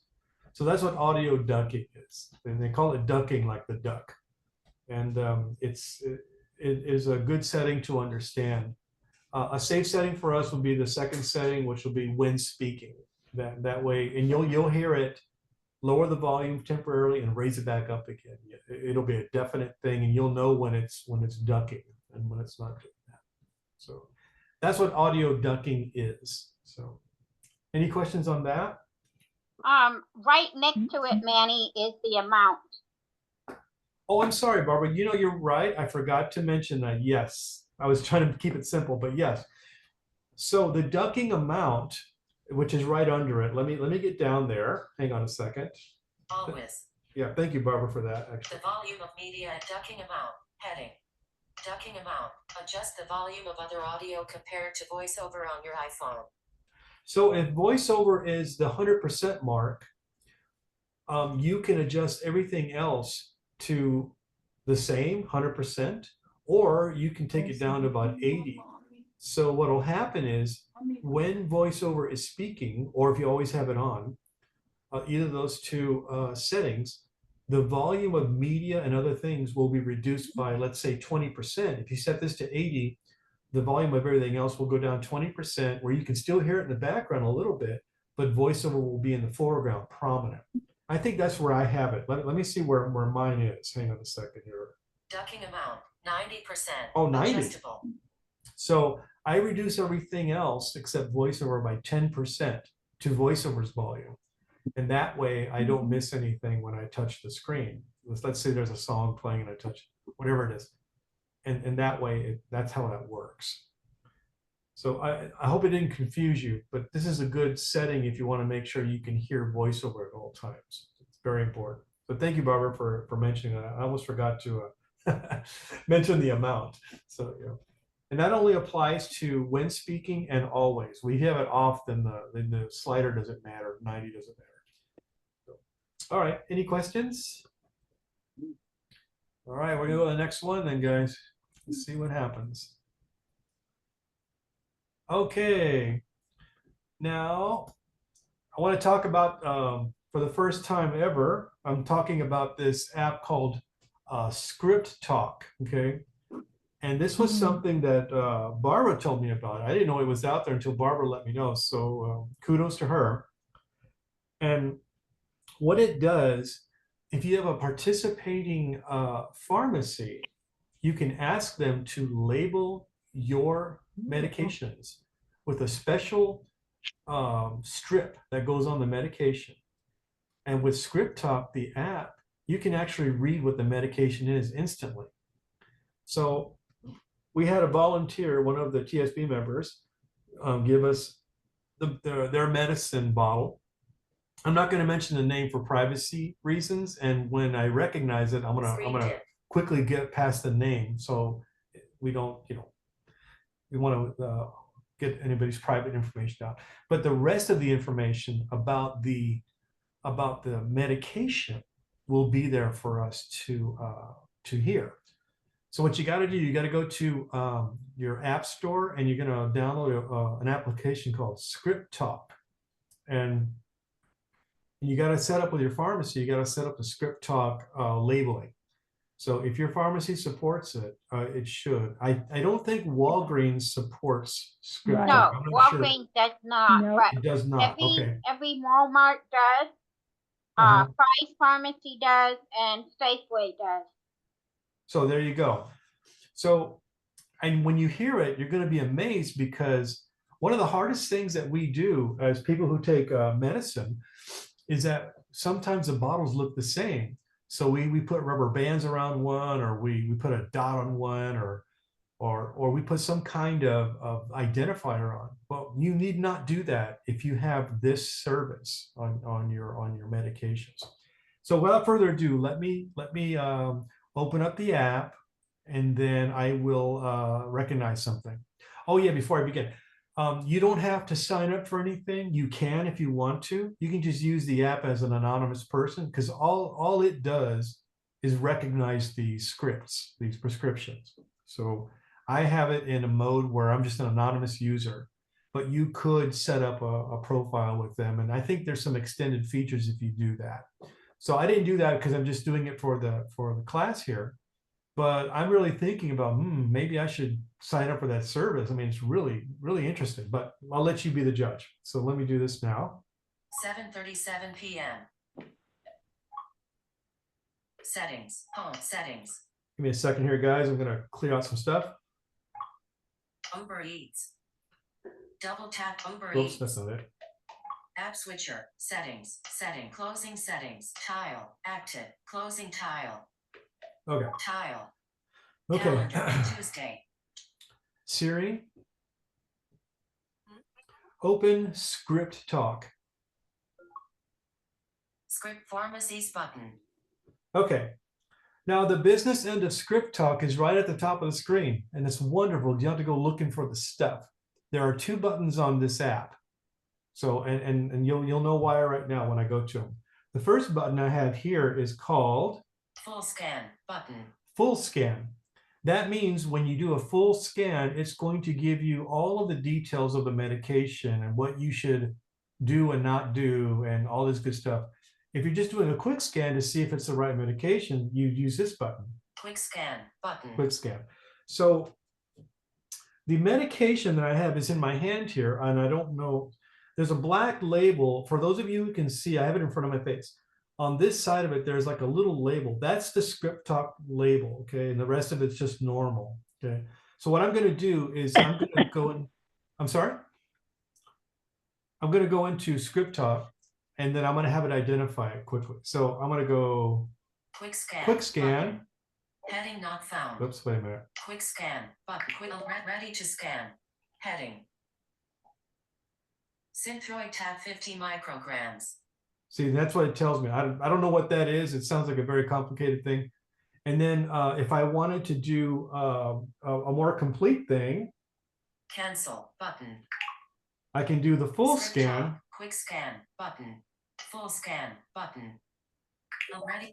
So that's what audio ducking is. And they call it ducking like the duck. And it is a good setting to understand. A safe setting for us would be the second setting, which will be when speaking. That way, and you'll hear it, lower the volume temporarily and raise it back up again. It'll be a definite thing, and you'll know when it's ducking and when it's not doing that. So that's what audio ducking is. So any questions on that? Right next to it, Manny, is the amount. Oh, I'm sorry, Barbara. You're right. I forgot to mention that. Yes, I was trying to keep it simple, but yes. So the ducking amount, which is right under it. Let me get down there. Hang on a second. Always. Yeah, thank you, Barbara, for that. Actually. The volume of media and ducking amount. Heading. Ducking amount. Adjust the volume of other audio compared to voiceover on your iPhone. So if voiceover is the 100% mark, you can adjust everything else to the same 100%, or you can take it down to about 80. So what will happen is when voiceover is speaking, or if you always have it on, either of those 2 settings, the volume of media and other things will be reduced by, let's say, 20%. If you set this to 80, the volume of everything else will go down 20%, where you can still hear it in the background a little bit, but voiceover will be in the foreground, prominent. I think that's where I have it. Let me see where mine is. Hang on a second here. Ducking amount, 90%. Oh, 90. Adjustable. So I reduce everything else except voiceover by 10% to voiceover's volume. And that way I don't miss anything when I touch the screen. Let's say there's a song playing and I touch whatever it is. And that way, that's how that works. So I hope it didn't confuse you, but this is a good setting if you want to make sure you can hear voiceover at all times. It's very important. So thank you, Barbara, for mentioning that. I almost forgot to mention the amount. So, you know, and that only applies to when speaking and always. We have it off, then the slider doesn't matter, 90 doesn't matter. So, all right, any questions? All right, we're gonna go to the next one then, guys. Let's see what happens. Okay, now I want to talk about, for the first time ever, I'm talking about this app called Script Talk, okay? And this was something that Barbara told me about. I didn't know it was out there until Barbara let me know, so kudos to her. And what it does, if you have a participating pharmacy, you can ask them to label your medications with a special strip that goes on the medication. And with Script Talk, the app, you can actually read what the medication is instantly. So we had a volunteer, one of the TSB members, give us their medicine bottle. I'm not going to mention the name for privacy reasons, and when I recognize it, I'm gonna quickly get past the name, so we don't, you know, we want to get anybody's private information out. But the rest of the information about the medication will be there for us to hear. So what you got to do, you got to go to your app store, and you're going to download an application called Script Talk, and you got to set up with your pharmacy. You got to set up the Script Talk labeling. So if your pharmacy supports it, it should. I don't think Walgreens supports Script Right. No, Talk. I'm not sure. Walgreens does not, Nope. but It does not. Okay. every Walmart does, Price Pharmacy does, and Safeway does. So there you go. So, and when you hear it, you're going to be amazed, because one of the hardest things that we do as people who take medicine is that sometimes the bottles look the same. So we put rubber bands around one, or we put a dot on one, or we put some kind of identifier on. But you need not do that if you have this service on your medications. So without further ado, let me open up the app, and then I will recognize something. Oh yeah, before I begin, you don't have to sign up for anything. You can if you want to. You can just use the app as an anonymous person, because all it does is recognize these scripts, these prescriptions. So I have it in a mode where I'm just an anonymous user, but you could set up a profile with them. And I think there's some extended features if you do that. So I didn't do that because I'm just doing it for the class here. But I'm really thinking about, maybe I should sign up for that service. I mean, it's really, really interesting, but I'll let you be the judge. So let me do this now. 7:37 p.m. Settings. Home settings. Give me a second here, guys. I'm going to clear out some stuff. Uber Eats. Double tap Uber Oops, Eats. that's not it. App switcher. Settings. Setting. Closing settings. Tile. Active. Closing tile. Okay. Tile. Okay. Calendar. Tuesday. Siri, open Script Talk. Script pharmacies button. Okay. Now the business end of Script Talk is right at the top of the screen, and it's wonderful. You don't have to go looking for the stuff. There are two buttons on this app. So, and you'll know why right now when I go to them. The first button I have here is called Full scan button. Full scan. That means when you do a full scan, it's going to give you all of the details of the medication and what you should do and not do and all this good stuff. If you're just doing a quick scan to see if it's the right medication, you use this button. Quick scan button. Quick scan. So the medication that I have is in my hand here, and I don't know, there's a black label. For those of you who can see, I have it in front of my face. On this side of it, there's like a little label. That's the Script Talk label, okay? And the rest of it's just normal, okay? So what I'm going to do is I'm going to go in, I'm sorry? I'm going to go into script talk and then I'm going to have it identify it quickly. So I'm going to go Quick scan. quick scan. Button. Heading not found. Oops, wait a minute. Quick scan. Button. Ready to scan. Heading. Synthroid tab 50 micrograms. See, that's what it tells me. I don't know what that is. It sounds like a very complicated thing. And then if I wanted to do a more complete thing, Cancel button. I can do the full Script scan. talk. Quick scan button. Full scan button.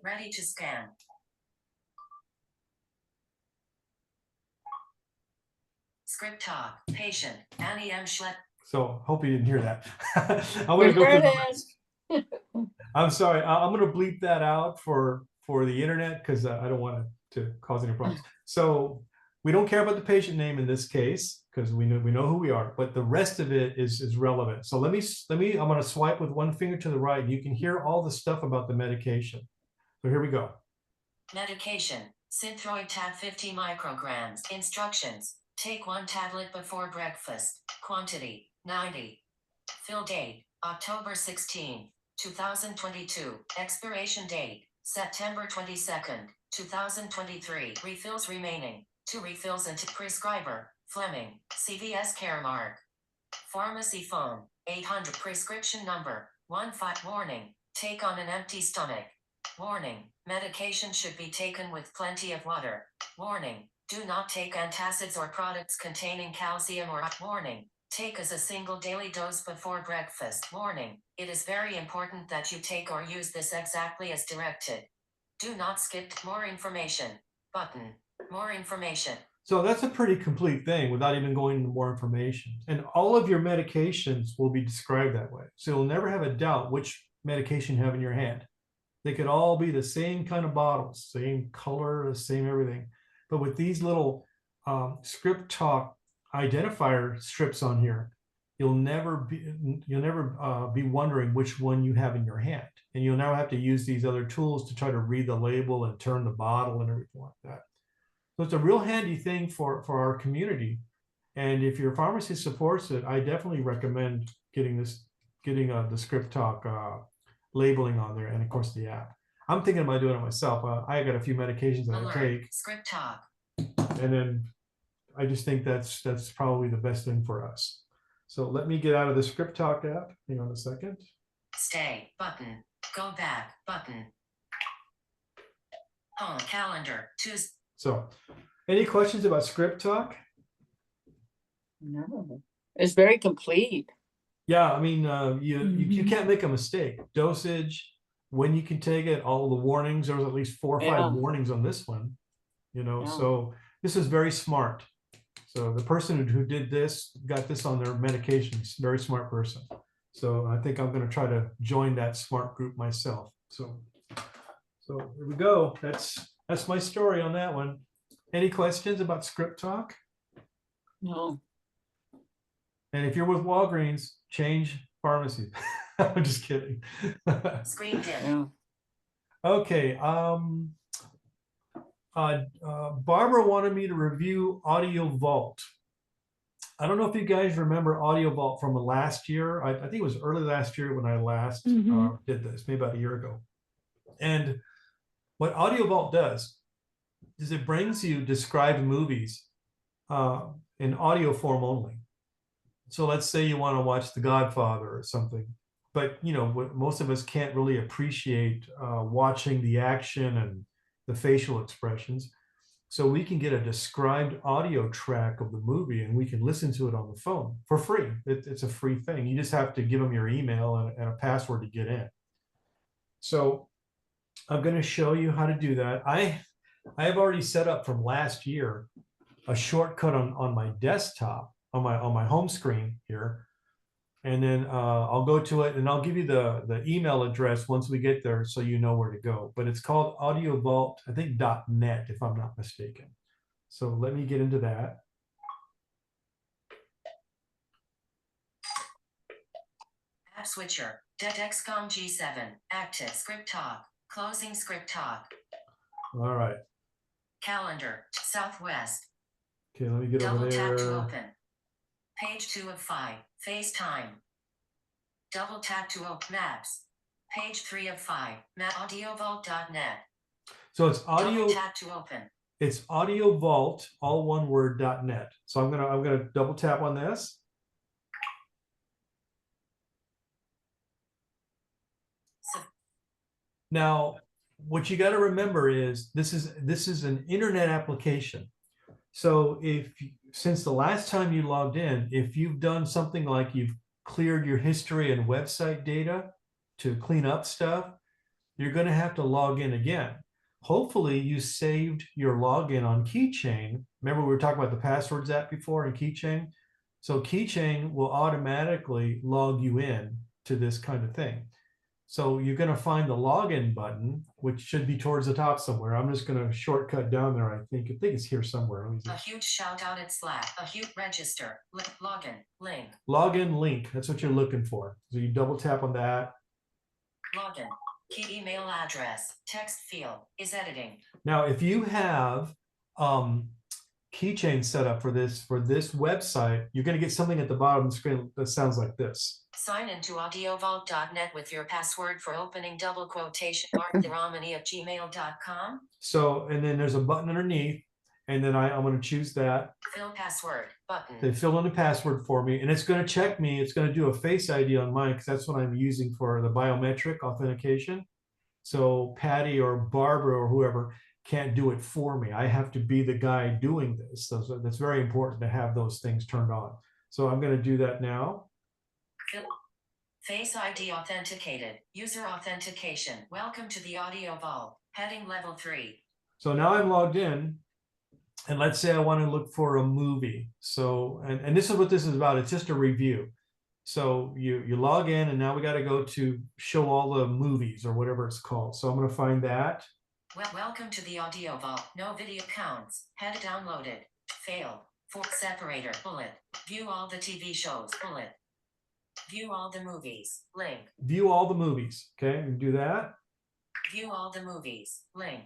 Ready to scan. Script talk. Patient. Annie M. Schlepp. So hope you didn't hear that. I'm going to go through the rest. I'm sorry. I'm going to bleep that out for the internet because I don't want to cause any problems. So we don't care about the patient name in this case because we know who we are, but the rest of it is relevant. So let me I'm going to swipe with one finger to the right. You can hear all the stuff about the medication. So here we go. Medication. Synthroid tab 50 micrograms. Instructions. Take 1 tablet before breakfast. Quantity 90. Fill date October 16, 2022. Expiration date September 22nd, 2023. Refills remaining. 2 refills and prescriber Fleming, CVS Caremark. Pharmacy phone 800. Prescription number 15. Warning. Take on an empty stomach. Warning. Medication should be taken with plenty of water. Warning. Do not take antacids or products containing calcium or warning. Take as a single daily dose before breakfast. Warning. It is very important that you take or use this exactly as directed. Do not skip more information. Button. More information. So that's a pretty complete thing without even going into more information. And all of your medications will be described that way. So you'll never have a doubt which medication you have in your hand. They could all be the same kind of bottles, same color, the same everything. But with these little script talk identifier strips on here, you'll never be wondering which one you have in your hand. And you'll now have to use these other tools to try to read the label and turn the bottle and everything like that. So it's a real handy thing for our community. And if your pharmacy supports it, I definitely recommend getting the script talk labeling on there, and of course the app. I'm thinking about doing it myself. I got a few medications that I take. Script talk. And then I just think that's probably the best thing for us. So let me get out of the script talk app. Hang on a second. Stay button. Go back button. Home calendar. Tuesday. So any questions about script talk? No, it's very complete. Yeah, I mean, you can't make a mistake. Dosage, when you can take it, all the warnings. There was at least 4 or 5 warnings on this one. So this is very smart. So the person who did this got this on their medications. Very smart person. So I think I'm going to try to join that smart group myself. So here we go. That's my story on that one. Any questions about script talk? No. And if you're with Walgreens, change pharmacies. I'm just kidding. Screen dim. Yeah. Okay. Barbara wanted me to review Audio Vault. I don't know if you guys remember Audio Vault from last year. I think it was early last year when I last did this, maybe about a year ago. And what Audio Vault does is it brings you described movies in audio form only. So let's say you want to watch The Godfather or something, but most of us can't really appreciate watching the action and the facial expressions. So we can get a described audio track of the movie and we can listen to it on the phone for free. It's a free thing. You just have to give them your email and a password to get in. So I'm going to show you how to do that. I have already set up from last year a shortcut on my desktop on my home screen here, and then I'll go to it and I'll give you the email address once we get there so you know where to go. But it's called Audio Vault, I think .net if I'm not mistaken. So let me get into that. App switcher. XCOM G7. Active script talk. Closing script talk. All right. Calendar. Southwest. Okay, let me get Double over tap to there. open. Page 2 of 5. FaceTime. Double tap to open Maps. Page 3 of 5. audiovault.net. So it's audio. Double tap to open. It's audio vault, all one word, .net. So I'm gonna double tap on this. Now, what you got to remember is this is an internet application. So since the last time you logged in, if you've done something like you've cleared your history and website data to clean up stuff, you're going to have to log in again. Hopefully you saved your login on Keychain. Remember we were talking about the passwords app before in Keychain? So Keychain will automatically log you in to this kind of thing. So you're going to find the login button, which should be towards the top somewhere. I'm just going to shortcut down there. I think it's here somewhere. A huge shout out at Slack. A huge register. Login. Link. Login link. That's what you're looking for. So you double tap on that. Login. Key email address. Text field is editing. Now, if you have Keychain set up for this website, you're going to get something at the bottom of the screen that sounds like this. Sign into audiovault.net with your password for opening double quotation mark theramani@gmail.com. So, and then there's a button underneath, and then I'm going to choose that. Fill password button. They fill in the password for me, and it's going to check me. It's going to do a Face ID on mine because that's what I'm using for the biometric authentication. So Patty or Barbara or whoever can't do it for me. I have to be the guy doing this. So that's very important to have those things turned on. So I'm going to do that now. Face ID authenticated. User authentication. Welcome to the Audio Vault. Heading level 3. So now I'm logged in, and let's say I want to look for a movie. So, and this is what this is about. It's just a review. So you log in, and now we got to go to show all the movies or whatever it's called. So I'm going to find that. Welcome to the Audio Vault. No video counts. Head downloaded. Failed. For separator. Bullet. View all the TV shows. Bullet. View all the movies. Link. View all the movies. Okay, you do that. View all the movies. Link.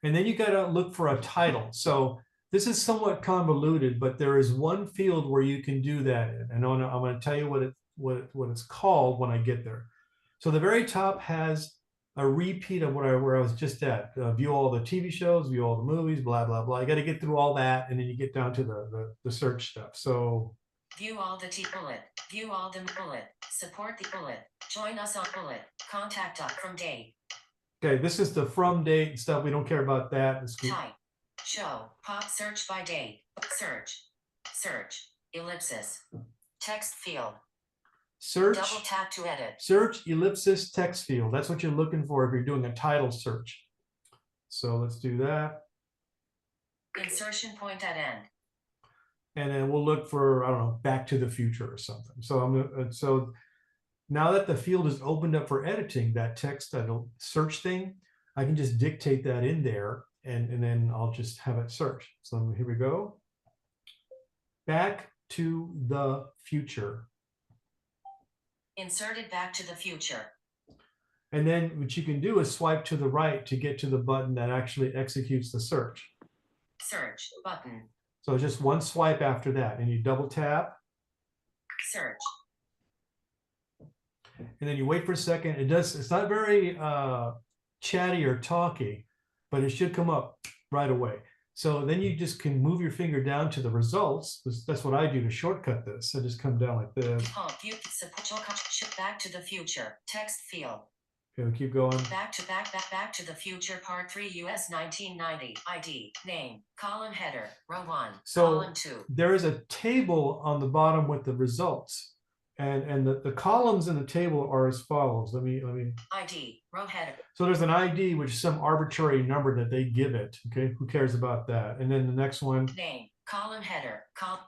And then you got to look for a title. So this is somewhat convoluted, but there is one field where you can do that in. And I'm going to tell you what it's called when I get there. So the very top has a repeat of where I was just at. View all the TV shows, view all the movies, blah, blah, blah. You got to get through all that, and then you get down to the search stuff. So view all the bullet. View all the bullet. Support the bullet. Join us on bullet. Contact us from date. Okay, this is the from date and stuff. We don't care about that. Type. Show. Pop search by date. Search. Search. Ellipsis. Text field. Search. Double tap to edit. Search ellipsis text field. That's what you're looking for if you're doing a title search. So let's do that. Insertion point at end. And then we'll look for, I don't know, Back to the Future or something. So so now that the field is opened up for editing, that text, that search thing, I can just dictate that in there, and then I'll just have it search. So here we go. Back to the Future. Inserted Back to the Future. And then what you can do is swipe to the right to get to the button that actually executes the search. Search button. So just one swipe after that, and you double tap. Search. And then you wait for a second. It's not very chatty or talky, but it should come up right away. So then you just can move your finger down to the results. That's what I do to shortcut this. I just come down like this. Back to the Future. Text field. Okay, we'll keep going. Back to the Future Part 3 US 1990. ID. Name. Column header. Row 1. So column 2. there is a table on the bottom with the results. And the columns in the table are as follows. Let me ID. Row header. So there's an ID, which is some arbitrary number that they give it. Okay, who cares about that? And then the next one. Name. Column header.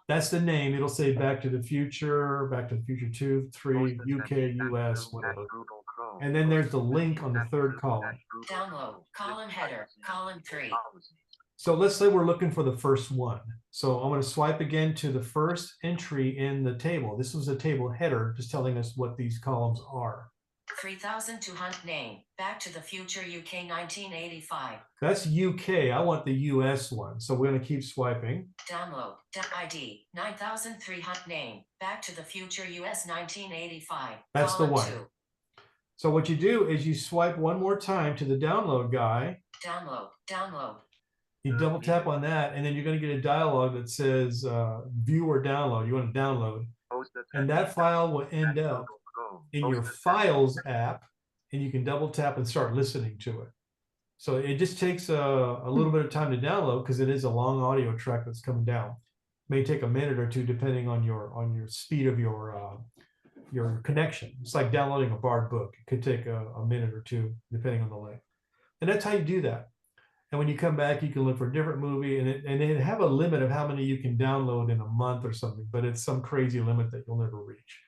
That's the name. It'll say Back to the Future, Back to the Future 2, 3, UK, US, whatever. And then there's the link on the third column. Download. Column header. Column 3. So let's say we're looking for the first one. So I'm going to swipe again to the first entry in the table. This was a table header, just telling us what these columns are. 3,200 name. Back to the Future UK 1985. That's UK. I want the US one. So we're going to keep swiping. Download. ID 9,300 name. Back to the Future US 1985. That's the one. 2. So what you do is you swipe one more time to the download guy. Download. You double tap on that, and then you're going to get a dialog that says view or download. You want to download. And that file will end up in your Files app, and you can double tap and start listening to it. So it just takes a little bit of time to download because it is a long audio track that's coming down. It may take a minute or two depending on your speed of your connection. It's like downloading a Bard book. It could take a minute or two depending on the length. And that's how you do that. And when you come back, you can look for a different movie, and it have a limit of how many you can download in a month or something, but it's some crazy limit that you'll never reach.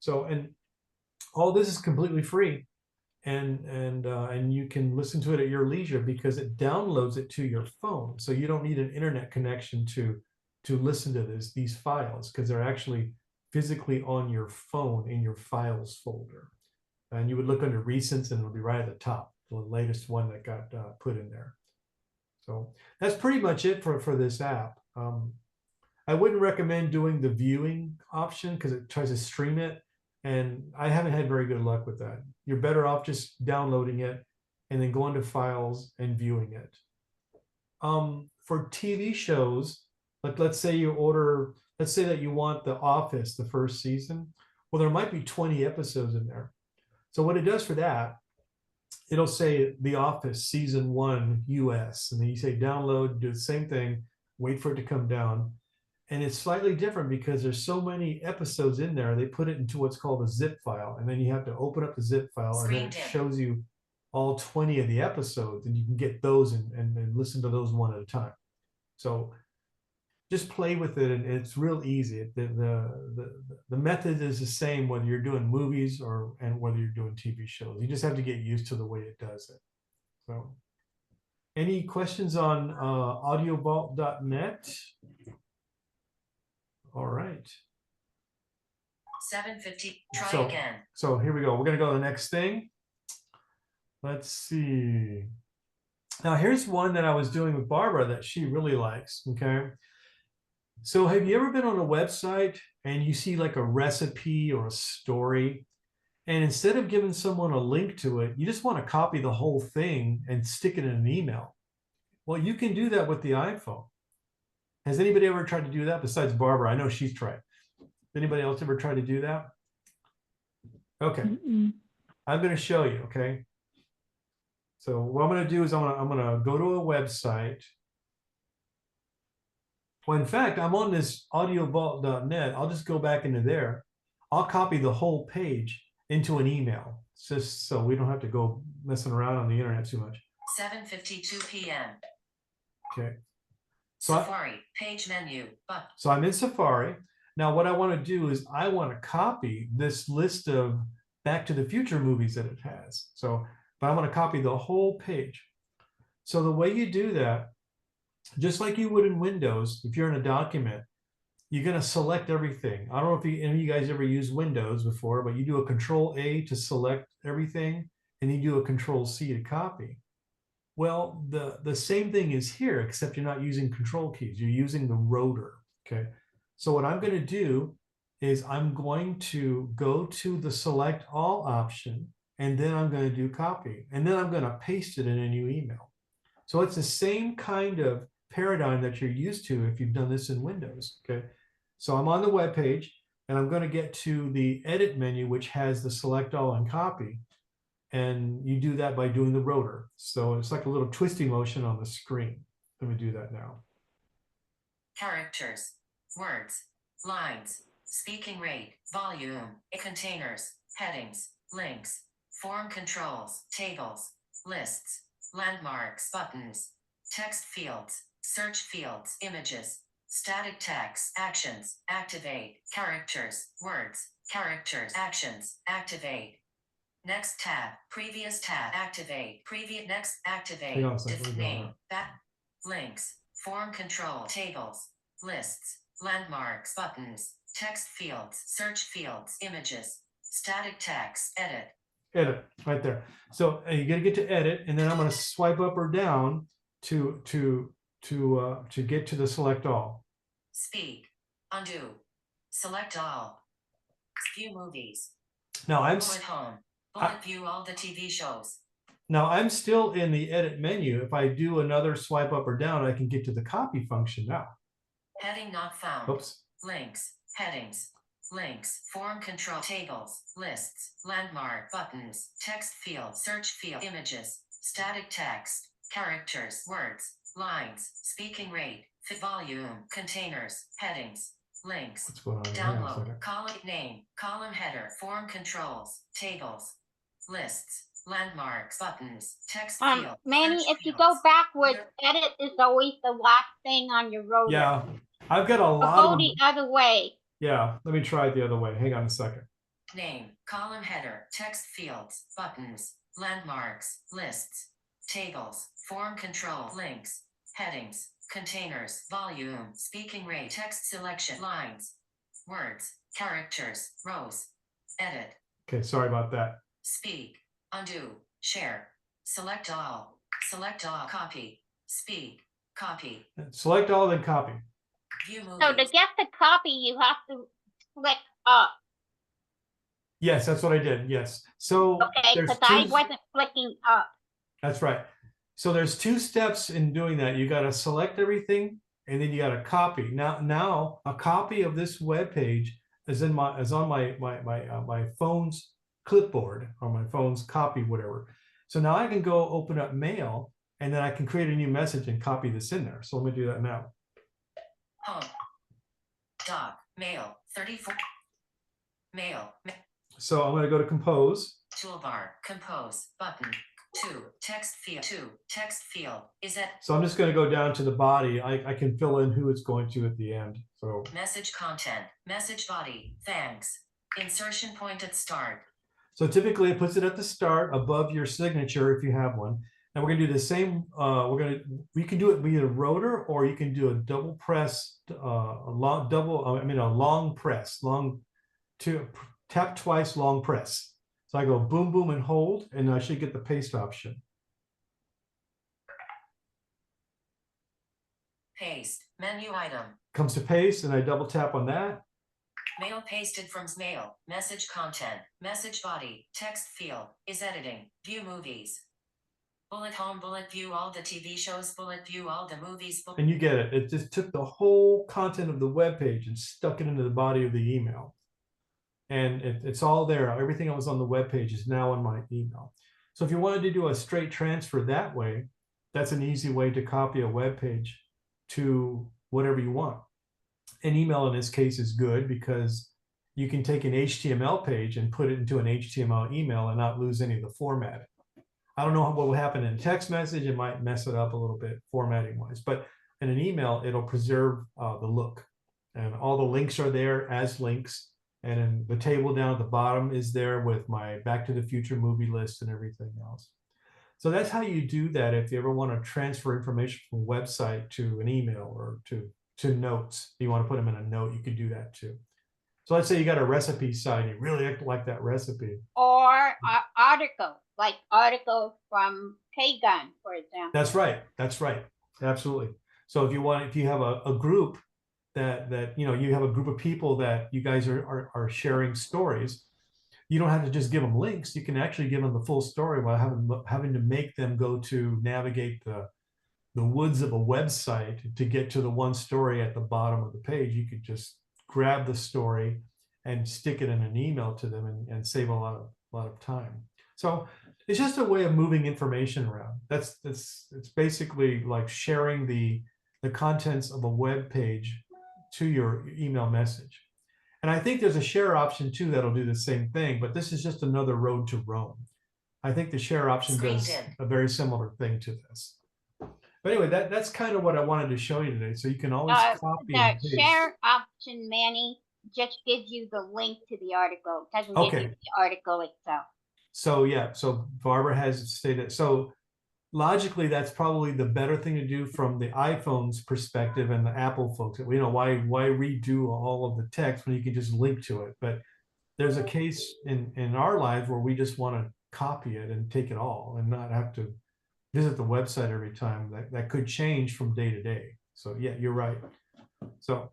So, and all this is completely free, and you can listen to it at your leisure because it downloads it to your phone. So you don't need an internet connection to listen to these files because they're actually physically on your phone in your files folder. And you would look under recents, and it'll be right at the top, the latest one that got put in there. So that's pretty much it for this app. I wouldn't recommend doing the viewing option because it tries to stream it, and I haven't had very good luck with that. You're better off just downloading it and then going to files and viewing it. For TV shows, like let's say that you want The Office, the first season. Well, there might be 20 episodes in there. So what it does for that, it'll say The Office season 1 US, and then you say download, do the same thing, wait for it to come down. And it's slightly different because there's so many episodes in there, they put it into what's called a zip file, and then you have to open up the zip file, and then it shows you all 20 of the episodes, and you can get those and listen to those one at a time. So just play with it, and it's real easy. The method is the same whether you're doing movies and whether you're doing TV shows. You just have to get used to the way it does it. So, any questions on audiovault.net? All right. 750. Try again. So here we go. We're going to go to the next thing. Let's see. Now here's one that I was doing with Barbara that she really likes. Okay. So have you ever been on a website and you see like a recipe or a story, and instead of giving someone a link to it, you just want to copy the whole thing and stick it in an email? Well, you can do that with the iPhone. Has anybody ever tried to do that besides Barbara? I know she's tried. Anybody else ever tried to do that? Okay. I'm going to show you, okay? So what I'm going to do is I'm going to go to a website. Well, in fact, I'm on this audiovault.net. I'll just go back into there. I'll copy the whole page into an email, just so we don't have to go messing around on the internet too much. 7:52 p.m. Okay. So Safari, page menu, button. So I'm in Safari. Now what I want to do is I want to copy this list of Back to the Future movies that it has. So, but I want to copy the whole page. So the way you do that, just like you would in Windows, if you're in a document, you're going to select everything. I don't know if any of you guys ever used Windows before, but you do a Control-A to select everything, and you do a Control-C to copy. Well, the same thing is here, except you're not using control keys. You're using the rotor, okay? So what I'm going to do is I'm going to go to the Select All option, and then I'm going to do copy, and then I'm going to paste it in a new email. So it's the same kind of paradigm that you're used to if you've done this in Windows, okay? So I'm on the web page, and I'm going to get to the Edit menu, which has the Select All and Copy. And you do that by doing the rotor. So it's like a little twisty motion on the screen. Let me do that now. Characters, words, lines, speaking rate, volume, containers, headings, links, form controls, tables, lists, landmarks, buttons, text fields, search fields, images, static text, actions, activate, characters, words, characters, actions, activate. Next tab, previous tab, activate, next, activate, name, back, links, form control, tables, lists, landmarks, buttons, text fields, search fields, images, static text, edit. edit right there. So you gotta get to edit, and then I'm gonna swipe up or down to get to the select all. Speak. Undo. Select all. View movies. Now I'm Bullet home. Bullet view all the TV shows. now I'm still in the edit menu. If I do another swipe up or down, I can get to the copy function now. Heading not found. Oops. Links. Headings. Links. Form control tables. Lists. Landmark buttons. Text field. Search field. Images. Static text. Characters. Words. Lines. Speaking rate. Fit volume. Containers. Headings. Links. What's going on here? Hang on a Download. second. Column name. Column header. Form controls. Tables. Lists. Landmarks. Buttons. Text field. Manny, Search if you fields. go backwards, edit is always the last thing on your rotor. Yeah, I've got a Or lot go of the other way. yeah. Let me try it the other way. Hang on a second. Name, column header, text fields, buttons, landmarks, lists, tables, form control, links, headings, containers, volume, speaking rate, text selection, lines, words, characters, rows, edit, Okay, sorry about that. speak, undo, share, select all, copy, speak, copy, Select all, then copy. view So to movies. get the copy, you have to click up. Yes, that's what I did. Yes. So Okay, there's because I two. wasn't clicking up. That's right. So there's two steps in doing that. You got to select everything, and then you got to copy. Now a copy of this web page is on my phone's clipboard or my phone's copy, whatever. So now I can go open up Mail, and then I can create a new message and copy this in there. So let me do that now. Home. Doc. Mail. 34. Mail. So I'm going to go to Compose. Toolbar. Compose. Button. 2. Text field. 2. Text field. Is it So I'm just going to go down to the body. I can fill in who it's going to at the end. So message content? Message body. Thanks. Insertion point at start. So typically it puts it at the start above your signature if you have one. And we're gonna do the same. We can do it via rotor, or you can do a double press, a long press, tap twice, long press. So I go boom, boom, and hold, and I should get the paste option. Paste. Menu item. Comes to paste, and I double tap on that. Mail pasted from mail. Message content. Message body. Text field. Is editing. View movies. Bullet home. Bullet view all the TV shows. Bullet view all the movies. And you get it. It just took the whole content of the web page and stuck it into the body of the email. And it's all there. Everything that was on the web page is now in my email. So if you wanted to do a straight transfer that way, that's an easy way to copy a web page to whatever you want. An email in this case is good because you can take an HTML page and put it into an HTML email and not lose any of the formatting. I don't know what will happen in a text message. It might mess it up a little bit formatting wise, but in an email, it'll preserve the look, and all the links are there as links. And then the table down at the bottom is there with my Back to the Future movie list and everything else. So that's how you do that if you ever want to transfer information from a website to an email or to notes. You want to put them in a note, you could do that too. So let's say you got a recipe site, you really like that recipe. Or article, like articles from K-Gun, for example. That's right. That's right. Absolutely. So if you have a group that you have a group of people that you guys are sharing stories, you don't have to just give them links. You can actually give them the full story without having to make them go to navigate the woods of a website to get to the one story at the bottom of the page. You could just grab the story and stick it in an email to them and save a lot of time. So it's just a way of moving information around. It's basically like sharing the contents of a web page to your email message. And I think there's a share option too that'll do the same thing, but this is just another road to Rome. I think the share option does a very similar thing to this. But anyway, that's kind of what I wanted to show you today. So you can always copy and paste. The share option, Manny, just gives you the link to the article. It doesn't give you the article itself. So yeah, so Barbara has stated, so logically, that's probably the better thing to do from the iPhone's perspective and the Apple folks. Why redo all of the text when you can just link to it? But there's a case in our lives where we just want to copy it and take it all and not have to visit the website every time. That could change from day to day. So yeah, you're right. So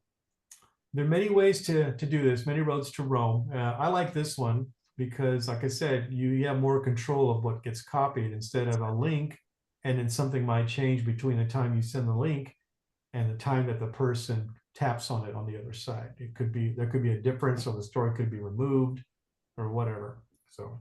there are many ways to do this, many roads to Rome. I like this one because, like I said, you have more control of what gets copied instead of a link, and then something might change between the time you send the link and the time that the person taps on it on the other side. There could be a difference, or the story could be removed or whatever. So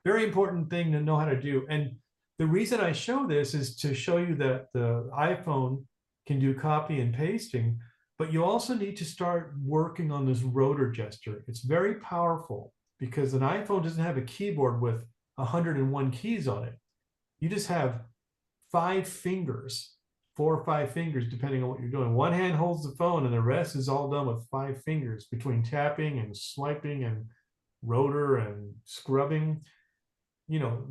very important thing to know how to do. And the reason I show this is to show you that the iPhone can do copy and pasting, but you also need to start working on this rotor gesture. It's very powerful because an iPhone doesn't have a keyboard with 101 keys on it. You just have 5 fingers, 4 or 5 fingers, depending on what you're doing. One hand holds the phone and the rest is all done with 5 fingers between tapping and swiping and rotor and scrubbing. You know,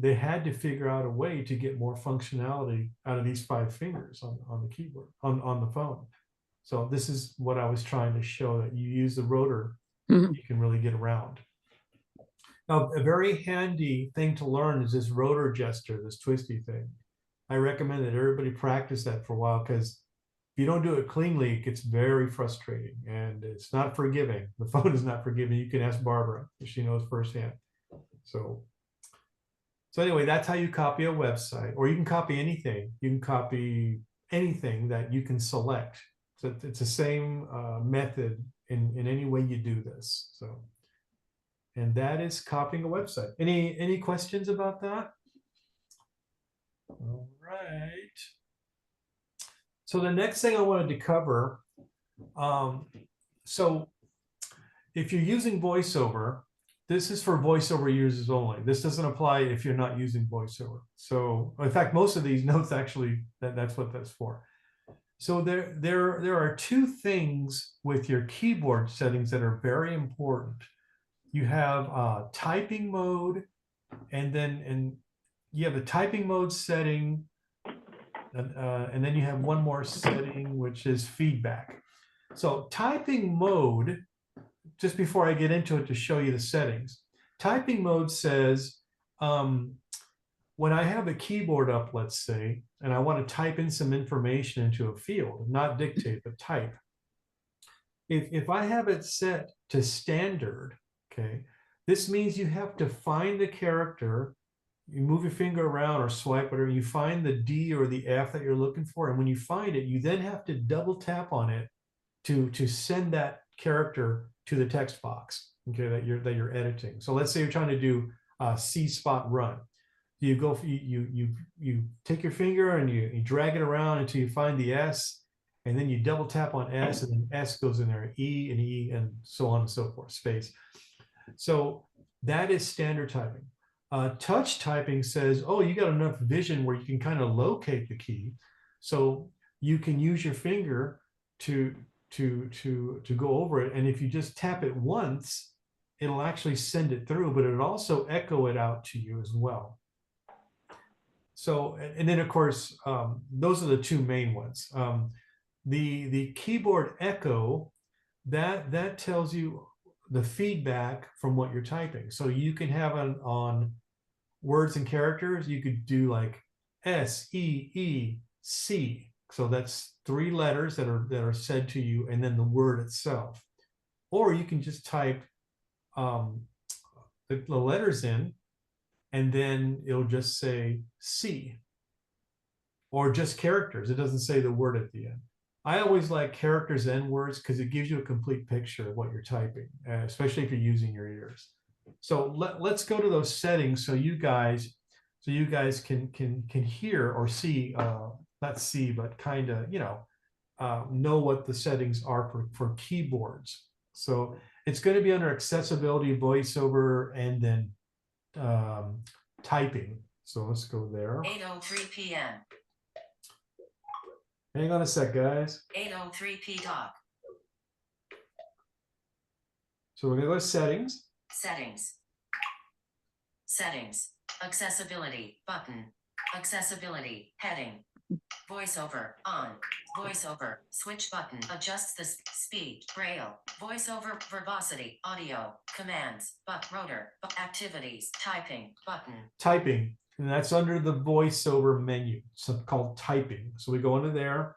they had to figure out a way to get more functionality out of these 5 fingers on the keyboard, on the phone. So this is what I was trying to show, that you use the rotor, Mhm. you can really get around. Now, a very handy thing to learn is this rotor gesture, this twisty thing. I recommend that everybody practice that for a while, because if you don't do it cleanly, it gets very frustrating and it's not forgiving. The phone is not forgiving. You can ask Barbara if she knows firsthand. So anyway, that's how you copy a website, or you can copy anything. You can copy anything that you can select. So it's the same method in any way you do this. So, and that is copying a website. Any questions about that? All right. So the next thing I wanted to cover, so if you're using VoiceOver, this is for VoiceOver users only. This doesn't apply if you're not using VoiceOver. So in fact, most of these notes actually, that's what that's for. So there are 2 things with your keyboard settings that are very important. You have typing mode, and you have a typing mode setting, and then you have one more setting, which is feedback. So typing mode, just before I get into it to show you the settings, typing mode says, when I have a keyboard up, let's say, and I want to type in some information into a field, not dictate, but type. If I have it set to standard, okay, this means you have to find the character, you move your finger around or swipe whatever, you find the D or the F that you're looking for, and when you find it, you then have to double tap on it to send that character to the text box, okay, that you're editing. So let's say you're trying to do C spot run. You go, you take your finger and you drag it around until you find the S, and then you double tap on S, and then S goes in there, E, and so on and so forth, space. So that is standard typing. Touch typing says, oh, you got enough vision where you can kind of locate the key, so you can use your finger to go over it, and if you just tap it once, it'll actually send it through, but it'll also echo it out to you as well. So, and then of course, those are the 2 main ones. The keyboard echo, that tells you the feedback from what you're typing. So you can have on words and characters, you could do like S-E-E-C. So that's 3 letters that are said to you, and then the word itself. Or you can just type the letters in, and then it'll just say C, or just characters. It doesn't say the word at the end. I always like characters and words because it gives you a complete picture of what you're typing, especially if you're using your ears. So let's go to those settings so you guys can hear or see, not see, but kind of, know what the settings are for keyboards. So it's going to be under accessibility, voiceover, and then typing. So let's go there. 8:03 p.m. Hang on a sec, guys. 8:03 p. Doc. So we're going to go to settings. Settings. Settings. Accessibility button. Accessibility. Heading. VoiceOver. On. VoiceOver. Switch button. Adjusts the speed. Braille. VoiceOver. Verbosity. Audio. Commands. Rotor. Activities. Typing. Button. Typing. And that's under the VoiceOver menu. It's called typing. So we go into there.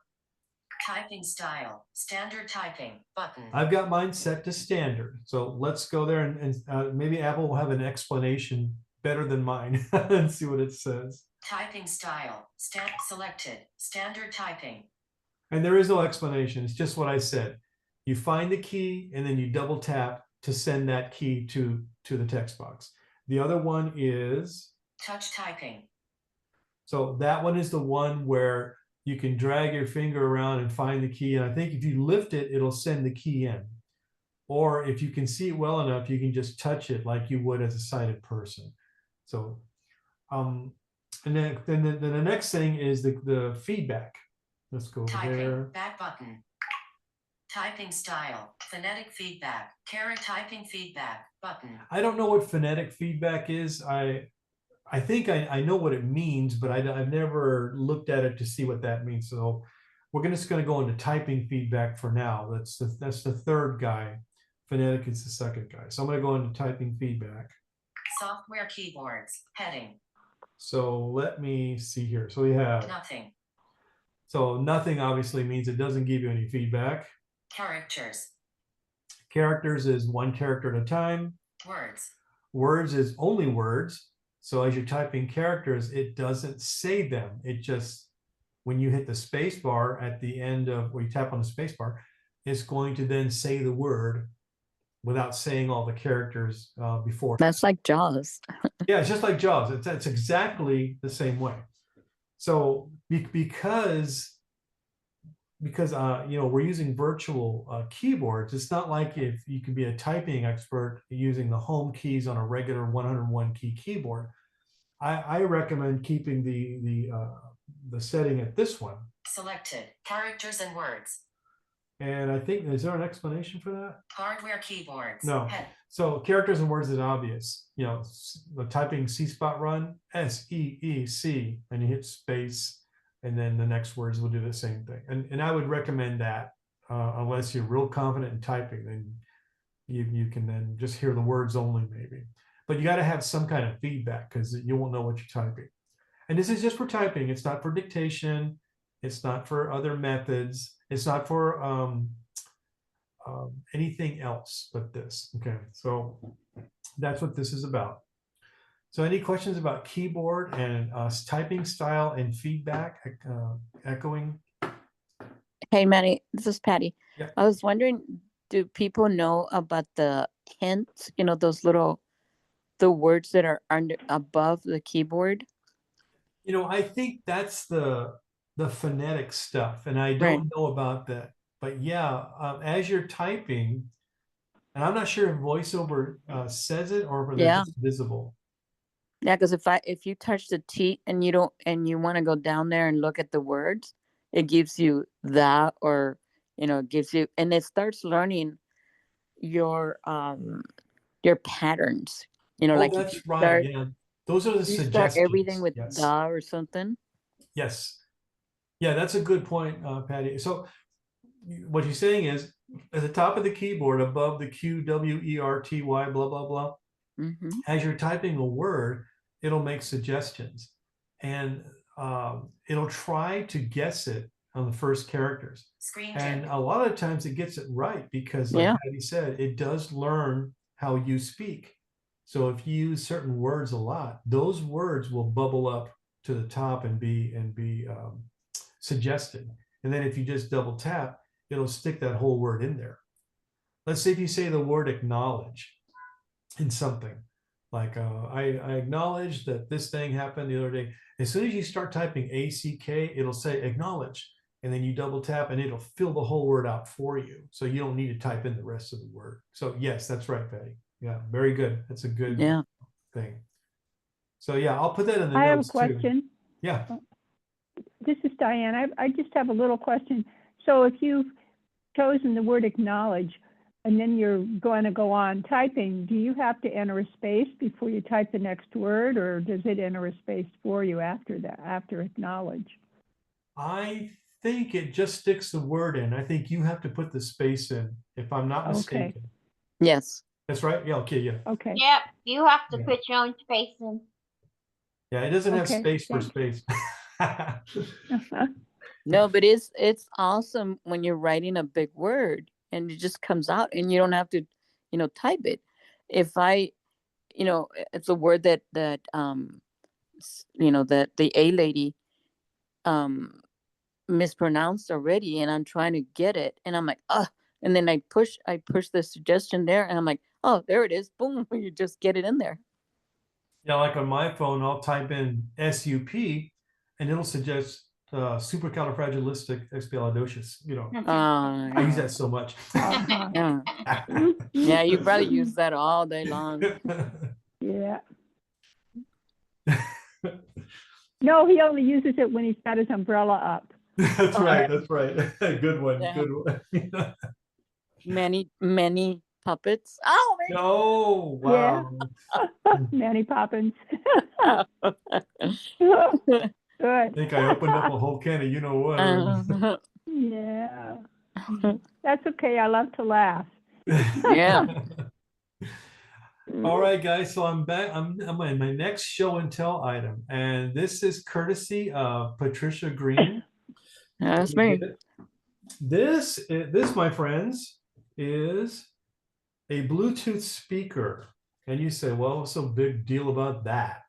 Typing style. Standard typing. Button. I've got mine set to standard. So let's go there and maybe Apple will have an explanation better than mine and see what it says. Typing style. Selected. Standard typing. And there is no explanation. It's just what I said. You find the key and then you double tap to send that key to the text box. The other one is touch typing. So that one is the one where you can drag your finger around and find the key. And I think if you lift it, it'll send the key in. Or if you can see it well enough, you can just touch it like you would as a sighted person. So, and then the next thing is the feedback. Let's go typing, there. Back button. Typing style, phonetic feedback, typing feedback button. I don't know what phonetic feedback is. I think I know what it means, but I've never looked at it to see what that means. So we're just going to go into typing feedback for now. That's the third guy. Phonetic is the second guy. So I'm going to go into typing feedback. Software keyboards, heading. So let me see here. So we have nothing. So nothing obviously means it doesn't give you any feedback. Characters. Characters is one character at a time. Words. Words is only words. So as you're typing characters, it doesn't say them. It just, when you hit the space bar at the end of, where you tap on the space bar, it's going to then say the word without saying all the characters before. That's like JAWS. Yeah, it's just like JAWS. It's exactly the same way. So because you know, we're using virtual keyboards, it's not like if you could be a typing expert using the home keys on a regular 101 key keyboard. I recommend keeping the setting at this one. Selected characters and words. And I think, is there an explanation for that? Hardware keyboards. No. So characters and words is obvious. You know, the typing C spot run, SEEC, and you hit space, and then the next words will do the same thing. And I would recommend that unless you're real confident in typing, then you can then just hear the words only maybe. But you got to have some kind of feedback because you won't know what you're typing. And this is just for typing. It's not for dictation. It's not for other methods. It's not for anything else but this. Okay, so that's what this is about. So any questions about keyboard and typing style and feedback, echoing? Hey, Manny, this is Patty. Yeah. I was wondering, do people know about the hints, you know, those little, the words that are above the keyboard? You know, I think that's the phonetic stuff, and I don't know about that. But yeah, as you're typing, and I'm not sure if VoiceOver says it or if it's just visible. Yeah, because if you touch the T and you want to go down there and look at the words, it gives you that, or you know, it gives you, and it starts learning your patterns. You know, like that's right. Yeah, those are the suggestions. Start everything with the or something. Yes. Yeah, that's a good point, Patty. So what you're saying is at the top of the keyboard above the QWERTY blah blah blah, as you're typing a word, it'll make suggestions, and it'll try to guess it on the first characters. And a lot of times it gets it right because, like Patty said, it does learn how you speak. So if you use certain words a lot, those words will bubble up to the top and be suggested. And then if you just double tap, it'll stick that whole word in there. Let's say if you say the word acknowledge in something, like I acknowledge that this thing happened the other day. As soon as you start typing ACK, it'll say acknowledge. And then you double tap and it'll fill the whole word out for you. So you don't need to type in the rest of the word. So yes, that's right, Patty. Yeah, very good. That's a good thing. So yeah, I'll put that in the notes too. I have a question. Yeah. This is Diane. I just have a little question. So if you've chosen the word acknowledge, and then you're going to go on typing, do you have to enter a space before you type the next word, or does it enter a space for you after that, after acknowledge? I think it just sticks the word in. I think you have to put the space in, if I'm not Okay. mistaken. Yes. That's right? Yeah, okay, yeah. Okay. Yep, you have to Yeah. put your own space in. Yeah, it doesn't have Okay, space for thanks. space. No, but it's awesome when you're writing a big word and it just comes out and you don't have to, type it. If I, it's a word that that the A lady mispronounced already, and I'm trying to get it, and I'm like, and then I push the suggestion there, and I'm like, oh, there it is, boom, you just get it in there. Yeah, like on my phone, I'll type in SUP and it'll suggest supercalifragilisticexpialidocious. I use that so much. Uh-huh. Yeah, you probably use that all day long. Yeah. No, he only uses it when he's got his umbrella up. That's right. That's right. Good one. Yeah. Good one. Many puppets. Oh, Oh, wow. Manny Poppins. man. I Good. think I opened up a whole can of what. Yeah. That's okay. I love to laugh. Yeah. All right, guys. So I'm back. I'm in my next show and tell item, and this is courtesy of Patricia Green. That's me. This, my friends, is a Bluetooth speaker. And you say, well, what's so big deal about that?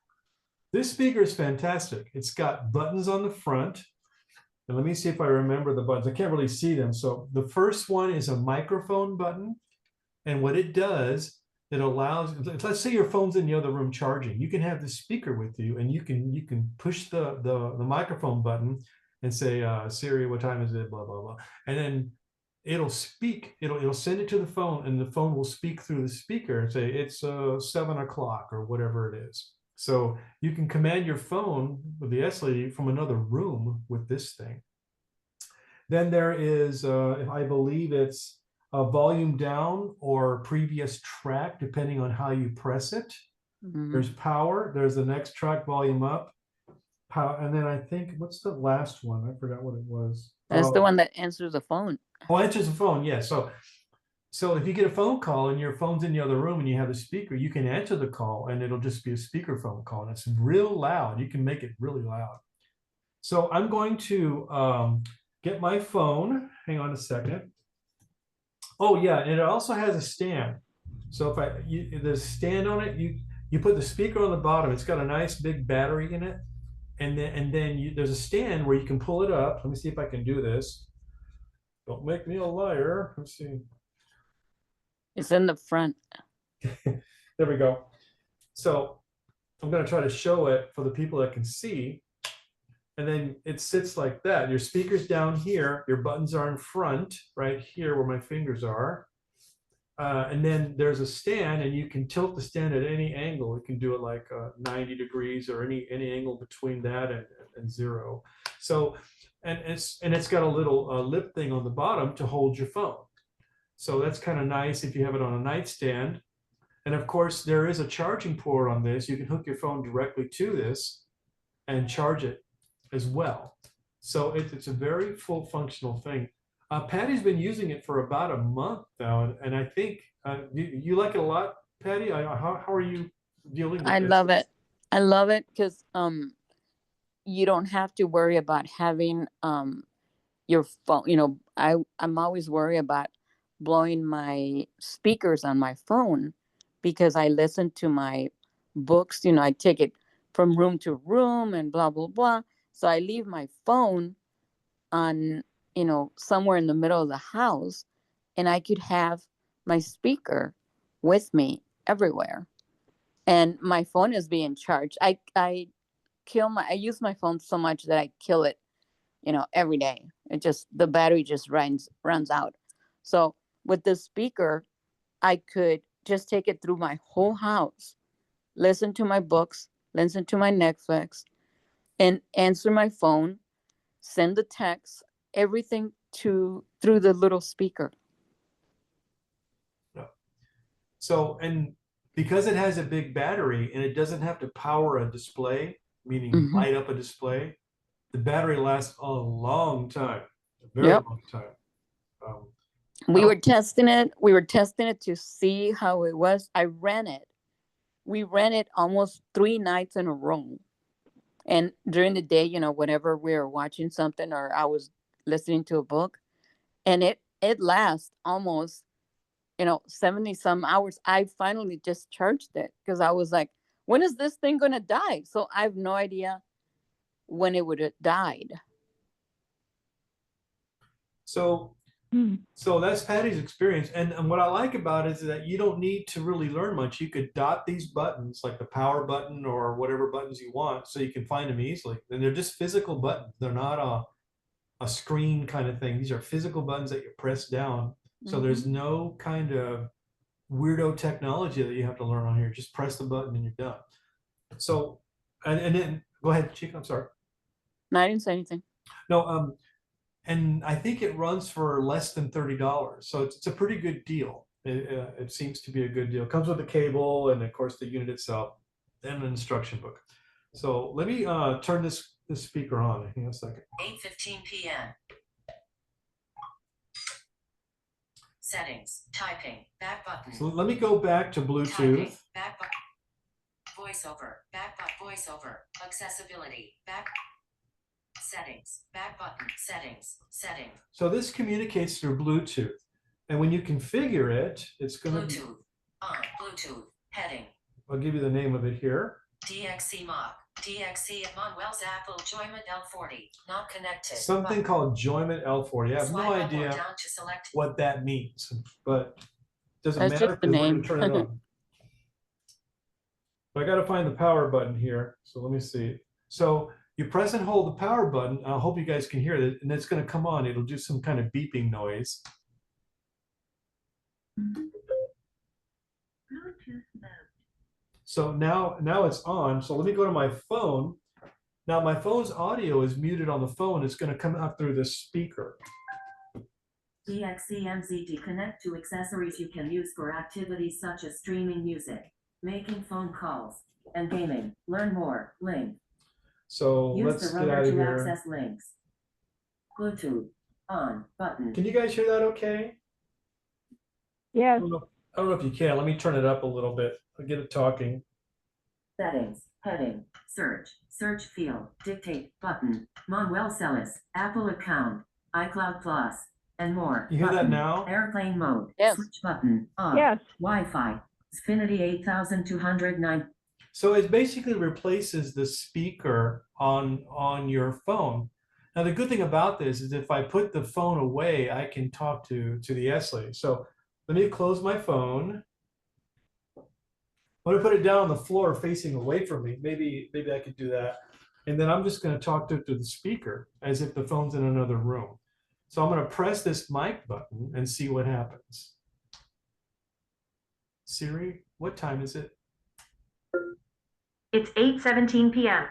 This speaker is fantastic. It's got buttons on the front. And let me see if I remember the buttons. I can't really see them. So the first one is a microphone button. And what it does, it allows, let's say your phone's in the other room charging. You can have the speaker with you, and you can push the microphone button and say, Siri, what time is it? Blah, blah, blah. And then it'll speak, it'll send it to the phone, and the phone will speak through the speaker and say, it's 7 o'clock or whatever it is. So you can command your phone with the S lady from another room with this thing. Then there is, I believe it's a volume down or previous track, depending on how you press it. Mhm. There's power. There's the next track, volume up. And then I think, what's the last one? I forgot what it was. That's the one that answers the phone. Oh, answers the phone. Yeah. So if you get a phone call and your phone's in the other room and you have a speaker, you can answer the call and it'll just be a speaker phone call. And it's real loud. You can make it really loud. So I'm going to get my phone. Hang on a second. Oh yeah, and it also has a stand. So if there's a stand on it, you put the speaker on the bottom. It's got a nice big battery in it, and then there's a stand where you can pull it up. Let me see if I can do this. Don't make me a liar. Let's see. It's in the front. There we go. So I'm going to try to show it for the people that can see. And then it sits like that. Your speaker's down here. Your buttons are in front, right here where my fingers are. And then there's a stand, and you can tilt the stand at any angle. You can do it like 90 degrees or any angle between that and 0. So, and it's got a little lip thing on the bottom to hold your phone. So that's kind of nice if you have it on a nightstand. And of course, there is a charging port on this. You can hook your phone directly to this and charge it as well. So it's a very full functional thing. Patty's been using it for about a month now, and I think you like it a lot, Patty. How are you dealing with I this? love it. I love it because you don't have to worry about having your phone. I'm always worried about blowing my speakers on my phone because I listen to my books. I take it from room to room and blah blah blah. So I leave my phone on somewhere in the middle of the house, and I could have my speaker with me everywhere, and my phone is being charged. I use my phone so much that I kill it every day. The battery just runs out. So with the speaker, I could just take it through my whole house, listen to my books, listen to my Netflix, and answer my phone, send the text, everything through the little speaker. So, and because it has a big battery and it doesn't have to power a display, meaning Mhm. light up a display, the battery lasts a long time, a very Yep. long time. Um, We were testing it. We were testing it to see how it was. I ran it. We ran it almost 3 nights in a row. And during the day, whenever we were watching something or I was listening to a book, and it lasts almost, 70 some hours. I finally just charged it because I was like, when is this thing gonna die? So I have no idea when it would have died. so Hmm. So that's Patty's experience. And what I like about it is that you don't need to really learn much. You could dot these buttons, like the power button or whatever buttons you want, so you can find them easily. And they're just physical buttons. They're not a screen kind of thing. These are physical buttons that you press down. So there's no kind of weirdo technology that you have to learn on here. Just press the button and you're done. So, and then go ahead, Chica. I'm sorry. No, I didn't say anything. No, and I think it runs for less than $30. So it's a pretty good deal. It seems to be a good deal. Comes with a cable and of course the unit itself and an instruction book. So let me turn this speaker on. Hang on a second. 8:15 p.m. Settings. Typing. Back button. So let me go back to Typing. Bluetooth. Back button. Voiceover. Back button. Voiceover. Accessibility. Back. Settings. Back button. Settings. Setting. So this communicates through Bluetooth. And when you configure it, it's going to be, Bluetooth. On. Bluetooth. Heading. I'll give you the name of it here. DXC Mock. DXC Manuel's Apple Joyment L40. Not connected. Something Button. called Joyment L40. I have no Swipe up or idea down to select. what that means, but it doesn't That's matter just the because we're going name. to turn it on. But I got to find the power button here. So let me see. So you press and hold the power button. I hope you guys can hear it, and it's going to come on. It'll do some kind of beeping noise. So now it's on. So let me go to my phone. Now my phone's audio is muted on the phone. It's going to come out through this speaker. DXCMZD connect to accessories you can use for activities such as streaming music, making phone calls, and gaming. Learn more. Link. So Use let's the get out rubber of to here. access links. Bluetooth. On. Button. Can you guys hear that okay? Yes. I don't know if you can. Let me turn it up a little bit. I'll get it talking. Settings. Heading. Search. Search field. Dictate. Button. Manuel Celis. Apple account. iCloud Plus. And more. You hear that Button. now? Airplane mode. Yes. Switch button. Off. Yes. Wi-Fi. Xfinity 8209. So it basically replaces the speaker on your phone. Now the good thing about this is if I put the phone away, I can talk to the S-Lady. So let me close my phone. I'm gonna put it down on the floor facing away from me. Maybe I could do that. And then I'm just gonna talk to the speaker as if the phone's in another room. So I'm gonna press this mic button and see what happens. Siri, what time is it? It's 8:17 p.m.